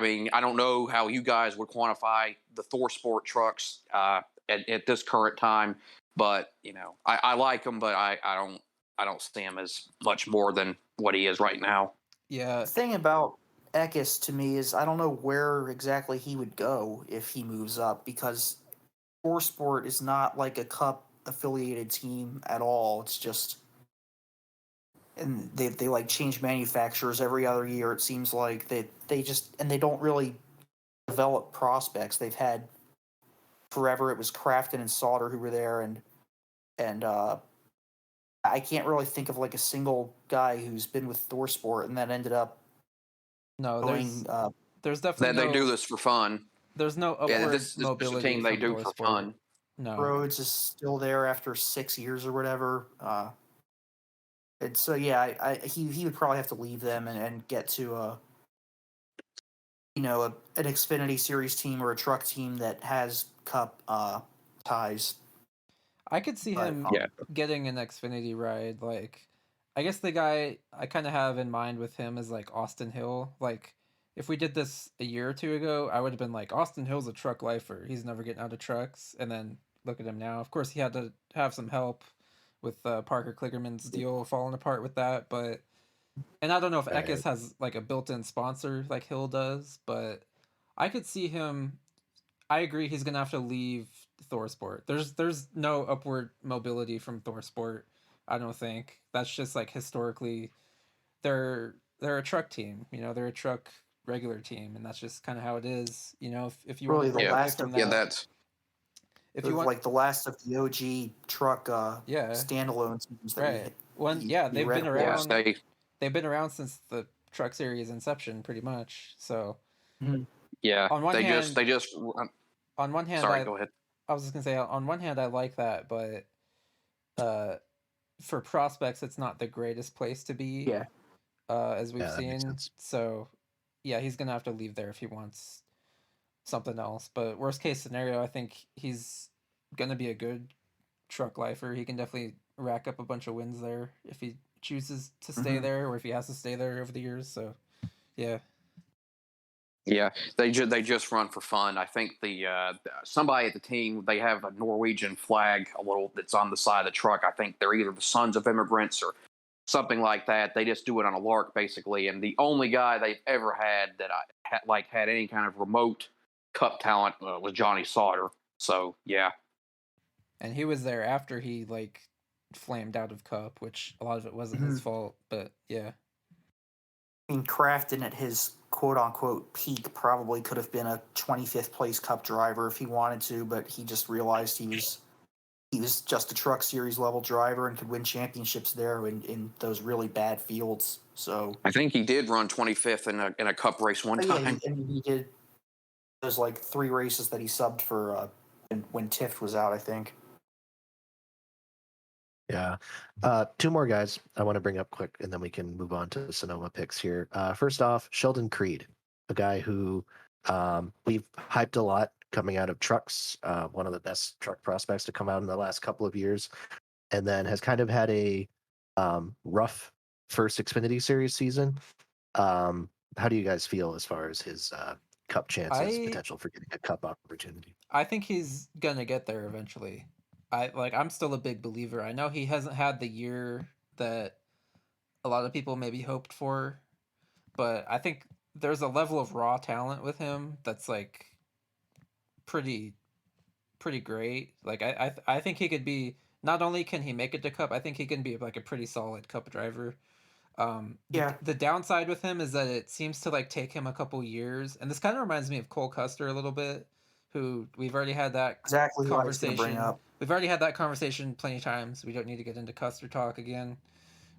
mean, I don't know how you guys would quantify the Thor Sport trucks at this current time, but I like them, but I don't I don't see him as much more than what he is right now. Yeah, The thing about Eckes to me is I don't know where exactly he would go if he moves up because Sport is not like a Cup affiliated team at all. It's just and they like change manufacturers every other year. It seems like they just and they don't really develop prospects. They've had forever. It was Crafton and Sauter who were there, and I can't really think of like a single guy who's been with Thorsport and that ended up no, going. there's definitely They do no this for fun. there's no Yeah, upward this is just a mobility team they from do for ThorSport. fun. No, Rhodes is still there after 6 years or whatever. And so yeah, he would probably have to leave them and get to an Xfinity Series team or a truck team that has Cup ties. I could see But him Yeah. getting an Xfinity ride. Like, I guess the guy I kind of have in mind with him is like Austin Hill. Like, if we did this a year or two ago, I would have been like, Austin Hill's a truck lifer. He's never getting out of trucks. And then look at him now. Of course, he had to have some help with Parker Kligerman's deal falling apart with that. But and I don't know if Right. Eckes has like a built-in sponsor like Hill does, but I could see him. I agree. He's gonna have to leave Thorsport. There's no upward mobility from Thorsport. I don't think that's just like historically they're a truck team. You know, they're a truck regular team, and that's just kind of how it is. You know, if you want really to the break away last from of Yeah, that, that's if you want, like the last of the OG truck yeah, standalone teams that right. When we read yeah. about. they've been around since the truck series inception, pretty much. So Mhm. Yeah, on one hand, they just. on one hand, Sorry, go ahead. I was just gonna say on one hand I like that, but uh for prospects it's not the greatest place to be, Yeah, as we've Yeah, that makes seen. sense. So yeah, he's gonna have to leave there if he wants something else. But worst case scenario, I think he's gonna be a good truck lifer. He can definitely rack up a bunch of wins there if he chooses to stay Mhm. there or if he has to stay there over the years. So yeah. Yeah, they just run for fun. I think the somebody at the team, they have a Norwegian flag a little that's on the side of the truck. I think they're either the Sons of Immigrants or something like that. They just do it on a lark basically. And the only guy they've ever had that had any kind of remote Cup talent was Johnny Sauter. So yeah, And he was there after he like flamed out of Cup, which a lot of it wasn't his Mhm. fault, but yeah. I mean, Crafton at his quote unquote peak probably could have been a 25th place Cup driver if he wanted to, but he just realized he was just a Truck Series level driver and could win championships there in those really bad fields. So I think he did run 25th in a Cup race one yeah, time. he did those like 3 races that he subbed for when Tift was out, I think. Yeah. Two more guys I want to bring up quick, and then we can move on to Sonoma picks here. First off, Sheldon Creed, a guy who we've hyped a lot coming out of trucks, one of the best truck prospects to come out in the last couple of years, and then has kind of had a rough first Xfinity Series season. How do you guys feel as far as his Cup chances, I potential for getting a Cup opportunity? I think he's gonna get there eventually. I'm still a big believer. I know he hasn't had the year that a lot of people maybe hoped for, but I think there's a level of raw talent with him that's like pretty pretty great. Like I think he could be, not only can he make it to Cup, I think he can be like a pretty solid Cup driver. Yeah, The downside with him is that it seems to like take him a couple years, and this kind of reminds me of Cole Custer a little bit, who we've already had that exactly who I was going to bring conversation. up. We've already had that conversation plenty of times. We don't need to get into Custer talk again,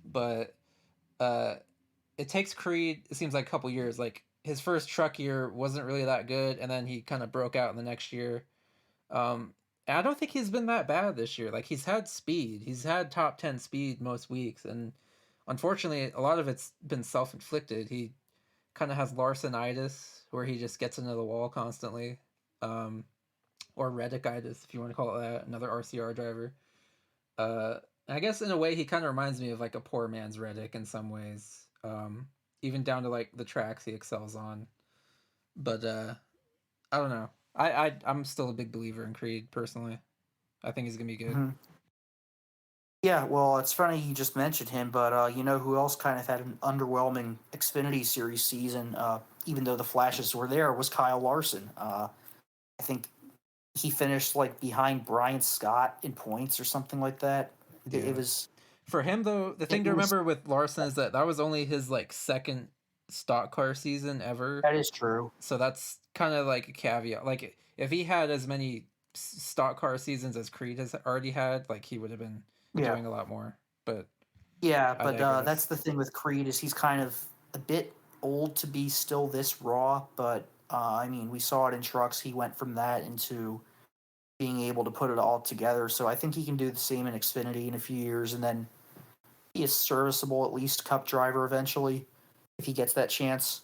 but uh, it takes Creed. It seems like a couple years. Like his first truck year wasn't really that good, and then he kind of broke out in the next year. Um, and I don't think he's been that bad this year. Like he's had speed. He's had top 10 speed most weeks, and unfortunately, a lot of it's been self inflicted. He kind of has Larsonitis, where he just gets into the wall constantly, um, or Reddickitis, if you want to call it that. Another RCR driver. Uh, I guess in a way, he kind of reminds me of like a poor man's Reddick in some ways. Even down to like the tracks he excels on. But I don't know. I'm still a big believer in Creed personally. I think he's gonna be good. Mhm. Yeah, well, it's funny you just mentioned him, but you know who else kind of had an underwhelming Xfinity Series season, even though the flashes were there, was Kyle Larson. I think he finished like behind Brian Scott in points or something like that. It Yeah. was For him though, the thing it to was remember with Larson is that that was only his like second stock car season ever. that is true. So that's kind of like a caveat. Like if he had as many stock car seasons as Creed has already had, like he would have been Yeah, doing a lot more. But yeah, I but that's digress. the thing with Creed is he's kind of a bit old to be still this raw. But I mean, we saw it in trucks. He went from that into being able to put it all together. So I think he can do the same in Xfinity in a few years, and then be a serviceable at least Cup driver eventually if he gets that chance.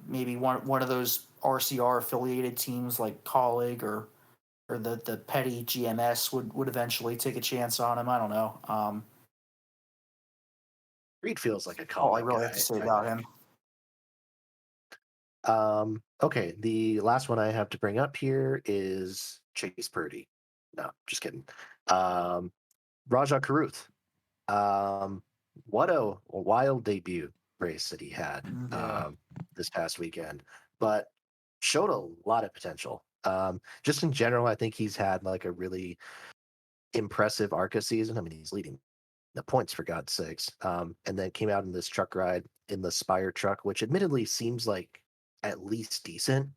Maybe one of those RCR affiliated teams like Colleague or the petty GMS would eventually take a chance on him. I don't know. Reed feels like a All I colleague really have to guy, say I about think. him. Okay, the last one I have to bring up here is Chase Purdy. No, just kidding. Um, Raja Karuth. What a wild debut race that he had Yeah. this past weekend, but showed a lot of potential. Just in general, I think he's had like a really impressive ARCA season. I mean, he's leading the points for God's sakes. And then came out in this truck ride in the Spire truck, which admittedly seems like at least decent.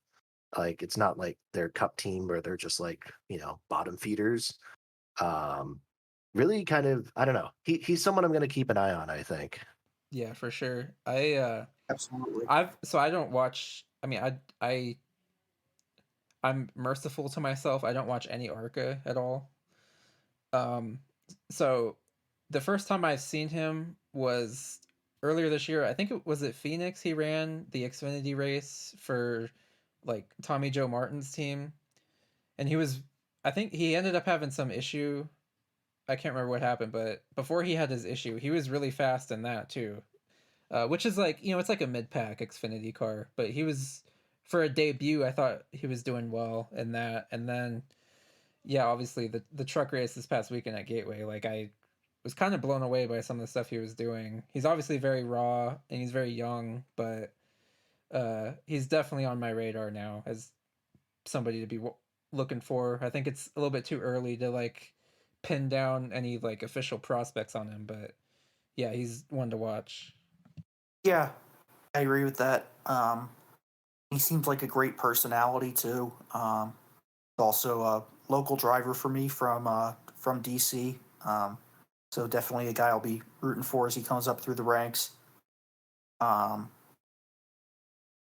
Like it's not like their cup team where they're just like, bottom feeders. Um, really kind of, I don't know. He's someone I'm going to keep an eye on, I think. Yeah, for sure. Absolutely. I don't watch. I mean, I'm merciful to myself. I don't watch any Arca at all. Um, so the first time I've seen him was earlier this year. I think it was at Phoenix. He ran the Xfinity race for like Tommy Joe Martin's team, and he was. I think he ended up having some issue. I can't remember what happened, but before he had his issue, he was really fast in that too. Which is like it's like a mid pack Xfinity car, but he was for a debut. I thought he was doing well in that, and then yeah, obviously the truck race this past weekend at Gateway, like I was kind of blown away by some of the stuff he was doing. He's obviously very raw and he's very young, but he's definitely on my radar now as somebody to be looking for. I think it's a little bit too early to like pin down any like official prospects on him, but yeah, he's one to watch. Yeah, I agree with that. He seems like a great personality too. Also a local driver for me from DC. So definitely a guy I'll be rooting for as he comes up through the ranks. Um,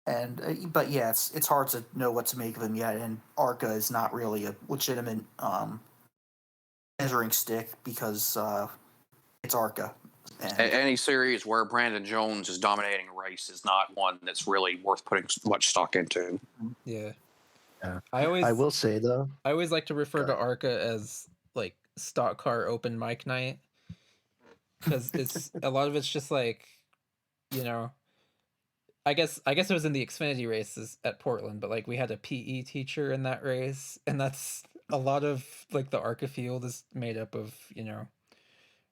and but yeah, it's hard to know what to make of him yet. And Arca is not really a legitimate measuring stick because it's Arca. And Any series where Brandon Jones is dominating a race is not one that's really worth putting much stock into. Yeah. Yeah. I I always will say though, I always like to refer go to ahead. Arca as like stock car open mic night because it's a lot of it's just like you know I guess it was in the Xfinity races at Portland, but like we had a PE teacher in that race, and that's a lot of like the Arca field is made up of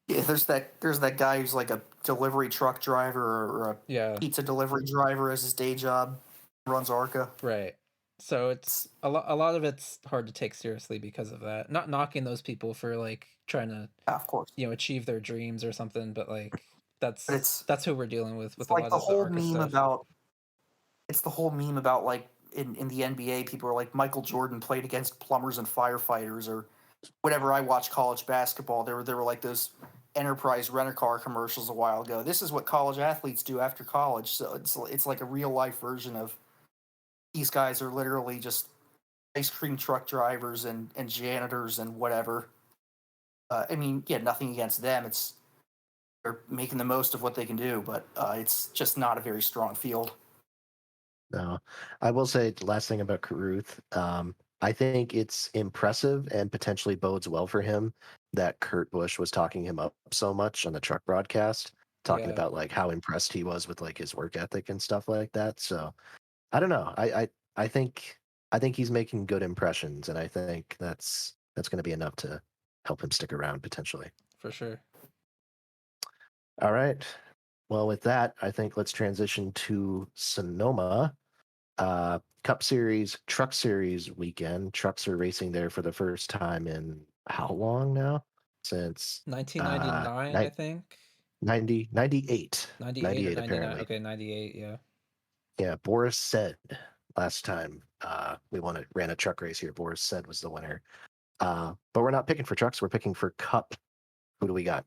yeah, there's that guy who's like a delivery truck driver or a yeah, pizza delivery driver as his day job, runs Arca. right. So It's, it's a lot of it's hard to take seriously because of that. Not knocking those people for like trying to of course, achieve their dreams or something, but like but that's who we're dealing it's with a like lot the of the whole Arca meme stuff. about it's the whole meme about like in the NBA, people are like Michael Jordan played against plumbers and firefighters, or whenever I watch college basketball, there were like those Enterprise rent a car commercials a while ago. This is what college athletes do after college, so it's like a real life version of these guys are literally just ice cream truck drivers and janitors and whatever. I mean, yeah, nothing against them. It's they're making the most of what they can do, but it's just not a very strong field. No, I will say the last thing about Caruth. I think it's impressive and potentially bodes well for him that Kurt Busch was talking him up so much on the truck broadcast, talking Yeah. about like how impressed he was with like his work ethic and stuff like that. So I don't know. I think he's making good impressions, and I think that's going to be enough to help him stick around potentially. for sure. All right. Well, with that, I think let's transition to Sonoma. Cup Series, Truck Series weekend. Trucks are racing there for the first time in how long now? Since 1999, I think. 98. 98 or 99. Apparently. Okay, 98, yeah. Yeah, Boris said last time ran a truck race here. Boris said was the winner. But we're not picking for trucks. We're picking for Cup. Who do we got?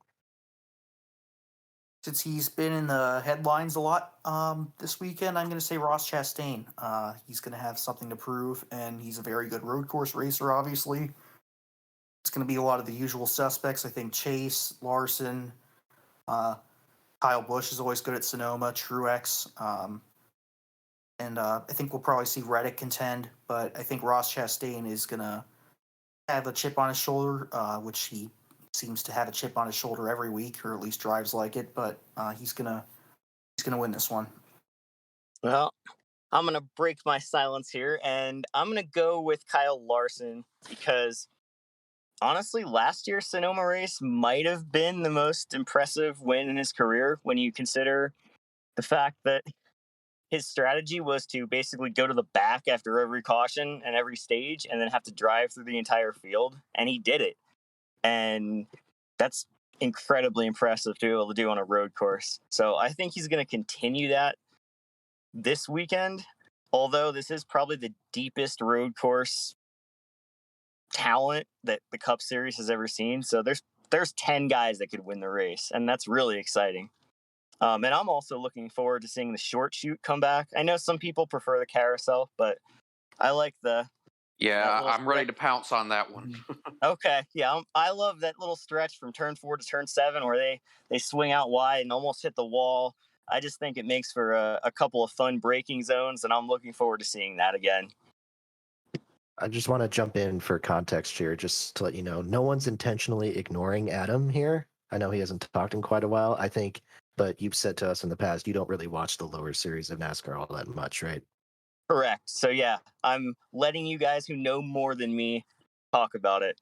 Since he's been in the headlines a lot this weekend, I'm going to say Ross Chastain. He's going to have something to prove, and he's a very good road course racer, obviously. It's going to be a lot of the usual suspects. I think Chase, Larson, Kyle Busch is always good at Sonoma, Truex. And I think we'll probably see Reddick contend, but I think Ross Chastain is going to have a chip on his shoulder, which he seems to have a chip on his shoulder every week, or at least drives like it. But he's gonna win this one. Well, I'm going to break my silence here, and I'm going to go with Kyle Larson because honestly, last year's Sonoma race might have been the most impressive win in his career when you consider the fact that his strategy was to basically go to the back after every caution and every stage and then have to drive through the entire field. And he did it. And that's incredibly impressive to be able to do on a road course. So I think he's going to continue that this weekend, although this is probably the deepest road course talent that the Cup Series has ever seen. So there's 10 guys that could win the race, and that's really exciting. And I'm also looking forward to seeing the short shoot come back. I know some people prefer the carousel, but I like Yeah, I'm ready to pounce on that one. Okay, yeah, I love that little stretch from turn 4 to turn 7 where they swing out wide and almost hit the wall. I just think it makes for a couple of fun braking zones, and I'm looking forward to seeing that again. I just want to jump in for context here, just to let you know, no one's intentionally ignoring Adam here. I know he hasn't talked in quite a while, I think, but you've said to us in the past you don't really watch the lower series of NASCAR all that much, right? Correct. So yeah, I'm letting you guys who know more than me talk about it.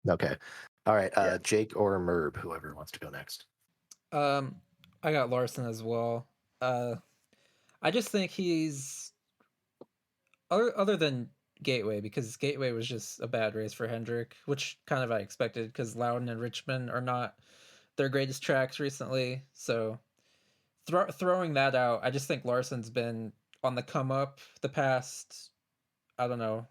Okay. All right. Yeah. Jake or Merb, whoever wants to go next. I got Larson as well. I just think he's other than Gateway, because Gateway was just a bad race for Hendrick, which kind of I expected because Loudon and Richmond are not their greatest tracks recently. So throwing that out, I just think Larson's been on the come up the past, I don't know,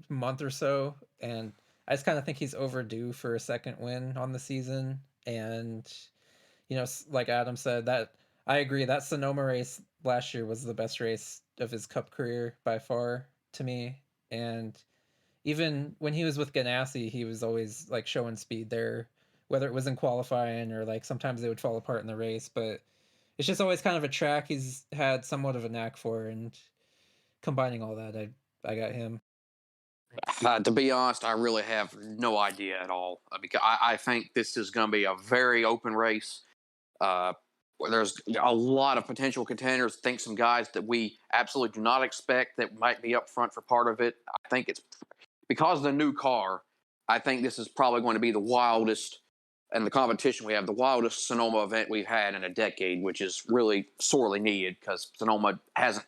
month or so, and I just kind of think he's overdue for a second win on the season. And like Adam said, that I agree that Sonoma race last year was the best race of his Cup career by far to me. And even when he was with Ganassi, he was always like showing speed there, whether it was in qualifying or like sometimes they would fall apart in the race. But it's just always kind of a track he's had somewhat of a knack for, and combining all that, I got him. To be honest, I really have no idea at all because I think this is going to be a very open race. There's a lot of potential contenders. I think some guys that we absolutely do not expect that might be up front for part of it. I think it's because of the new car. I think this is probably going to be the wildest, and the competition we have, the wildest Sonoma event we've had in a decade, which is really sorely needed because Sonoma hasn't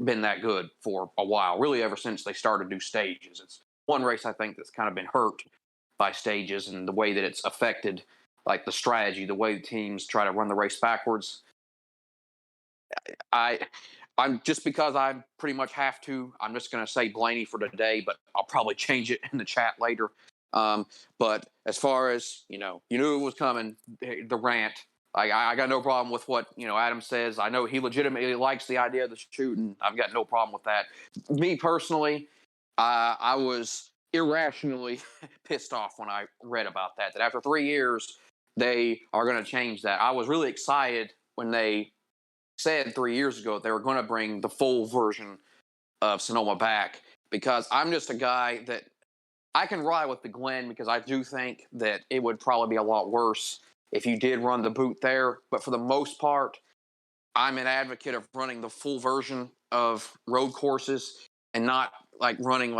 been that good for a while, really ever since they started new stages. It's one race I think that's kind of been hurt by stages and the way that it's affected, like the strategy, the way the teams try to run the race backwards. I'm just because I pretty much have to. I'm just going to say Blaney for today, but I'll probably change it in the chat later. But as far as you knew it was coming. The rant. I got no problem with what Adam says. I know he legitimately likes the idea of the shoot, and I've got no problem with that. Me personally, I was irrationally pissed off when I read about that. That after 3 years, they are going to change that. I was really excited when they said 3 years ago they were going to bring the full version of Sonoma back because I'm just a guy that I can ride with the Glen because I do think that it would probably be a lot worse if you did run the boot there. But for the most part, I'm an advocate of running the full version of road courses and not like running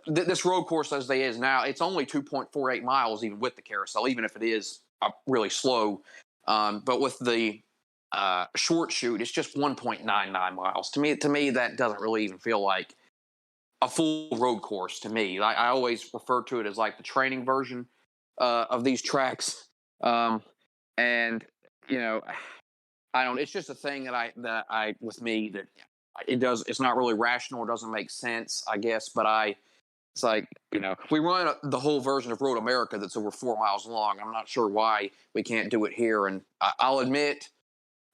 this road course as they is now, it's only 2.48 miles even with the carousel, even if it is really slow. But with the short shoot, it's just 1.99 miles. To me, that doesn't really even feel like a full road course to me. I always refer to it as like the training version of these tracks. And you know, I don't. It's just a thing that I with me that it's not really rational. It doesn't make sense, I guess. But it's like, we run the whole version of Road America that's over 4 miles long. I'm not sure why we can't do it here. And I'll admit,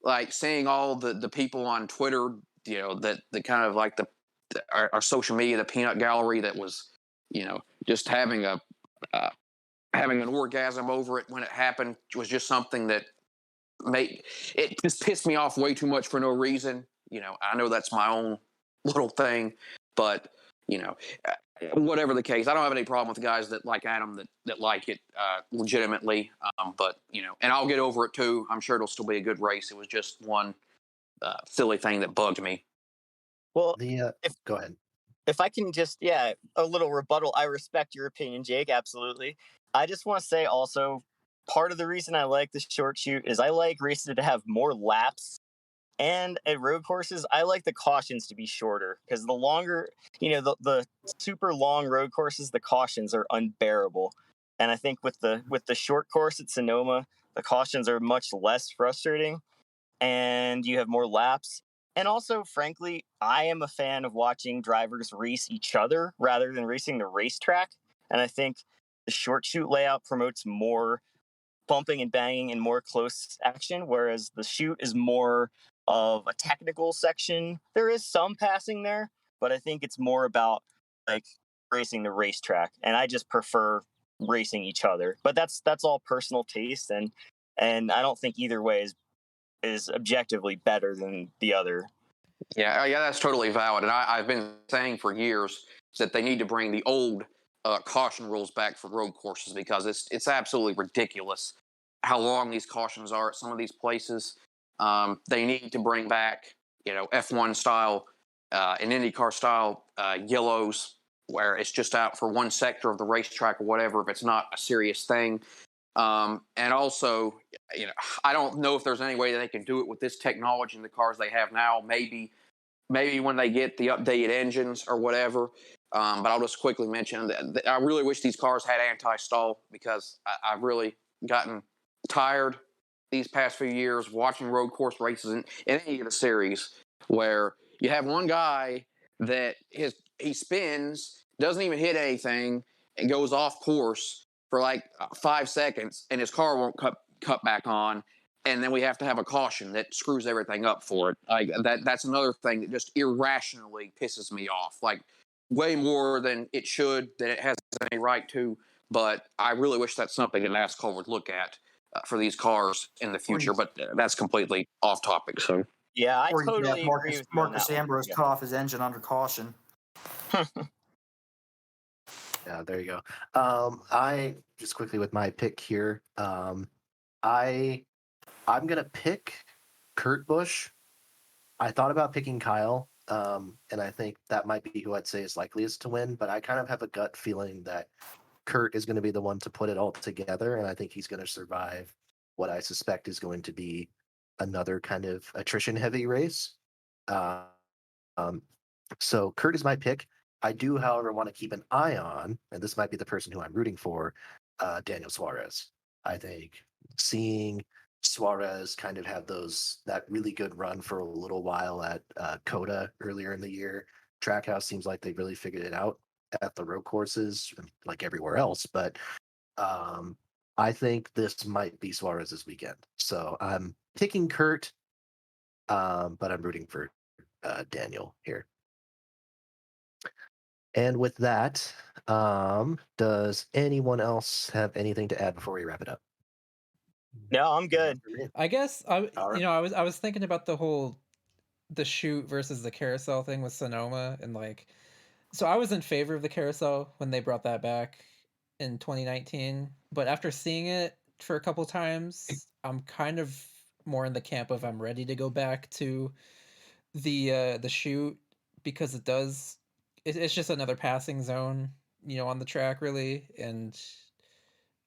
like, seeing all the people on Twitter, that the kind of like our social media, the peanut gallery that was, just having having an orgasm over it when it happened was just something that it just pissed me off way too much for no reason. I know that's my own little thing, but whatever the case, I don't have any problem with guys that like Adam that like it legitimately. But and I'll get over it too. I'm sure it'll still be a good race. It was just one silly thing that bugged me. Well, go ahead. If I can just, a little rebuttal. I respect your opinion, Jake. Absolutely. I just want to say also, part of the reason I like the short shoot is I like races to have more laps. And at road courses, I like the cautions to be shorter because the longer, the super long road courses, the cautions are unbearable. And I think with the short course at Sonoma, the cautions are much less frustrating, and you have more laps. And also, frankly, I am a fan of watching drivers race each other rather than racing the racetrack. And I think the short shoot layout promotes more bumping and banging and more close action, whereas the shoot is more of a technical section. There is some passing there, but I think it's more about like racing the racetrack, and I just prefer racing each other. But that's all personal taste, and I don't think either way is objectively better than the other. Yeah, that's totally valid, and I've been saying for years that they need to bring the old caution rules back for road courses because it's absolutely ridiculous how long these cautions are at some of these places. They need to bring back, F1 style and IndyCar style yellows where it's just out for one sector of the racetrack or whatever if it's not a serious thing. And also, I don't know if there's any way that they can do it with this technology in the cars they have now. Maybe when they get the updated engines or whatever. But I'll just quickly mention that I really wish these cars had anti-stall because I've really gotten tired these past few years watching road course races in any of the series where you have one guy that he spins, doesn't even hit anything, and goes off course for like 5 seconds, and his car won't cut back on, and then we have to have a caution that screws everything up for it. Like that's another thing that just irrationally pisses me off. Like way more than it should, that it has any right to. But I really wish that's something that NASCAR would look at for these cars in the future. But that's completely off topic. So yeah, I or totally agree with you on Marcus that Ambrose one. cut off his engine under caution. Yeah, there you go. I just quickly with my pick here. I'm gonna pick Kurt Busch. I thought about picking Kyle, and I think that might be who I'd say is likeliest to win. But I kind of have a gut feeling that Kurt is going to be the one to put it all together, and I think he's going to survive what I suspect is going to be another kind of attrition-heavy race. Um, so Kurt is my pick. I do, however, want to keep an eye on, and this might be the person who I'm rooting for, Daniel Suarez. I think seeing Suarez kind of have that really good run for a little while at Coda earlier in the year. Trackhouse seems like they really figured it out at the road courses, like everywhere else. But I think this might be Suarez's weekend. So I'm picking Kurt, but I'm rooting for Daniel here. And with that, does anyone else have anything to add before we wrap it up? No, I'm good. I guess I right. I was thinking about the shoot versus the carousel thing with Sonoma, and like, so I was in favor of the carousel when they brought that back in 2019, but after seeing it for a couple times, I'm kind of more in the camp of I'm ready to go back to the shoot because it does it's just another passing zone, on the track, really, and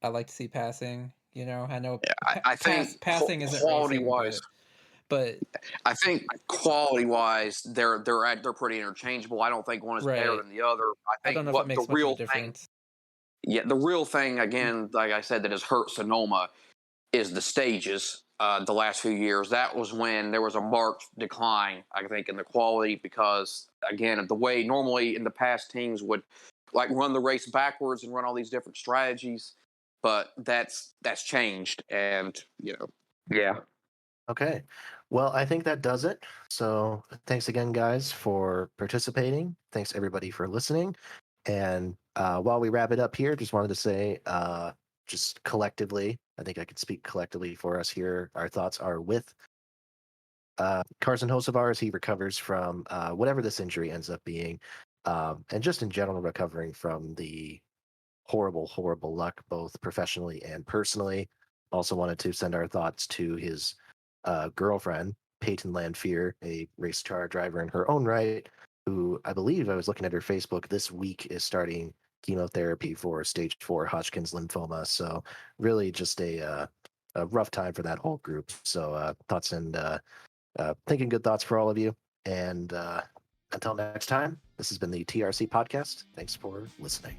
I like to see passing. I know I think passing isn't quality racing, wise, but I think quality wise, they're pretty interchangeable. I don't think one is better right. than the other. I I think don't know if it what the makes much of a real thing, difference. yeah, the real thing again, like I said, that has hurt Sonoma is the stages. The last few years, that was when there was a marked decline, I think, in the quality because again, the way normally in the past teams would like run the race backwards and run all these different strategies, but that's changed, and yeah. Okay. Well, I think that does it. So thanks again, guys, for participating. Thanks everybody for listening. And while we wrap it up here, just wanted to say, just collectively, I think I could speak collectively for us here. Our thoughts are with Carson Hocevar. He recovers from whatever this injury ends up being, and just in general recovering from the horrible, horrible luck, both professionally and personally. Also wanted to send our thoughts to his girlfriend, Peyton Lanfear, a race car driver in her own right, who I believe I was looking at her Facebook this week is starting chemotherapy for stage 4 Hodgkin's lymphoma. So really just a rough time for that whole group. So thoughts and thinking good thoughts for all of you. And until next time, this has been the TRC podcast. Thanks for listening.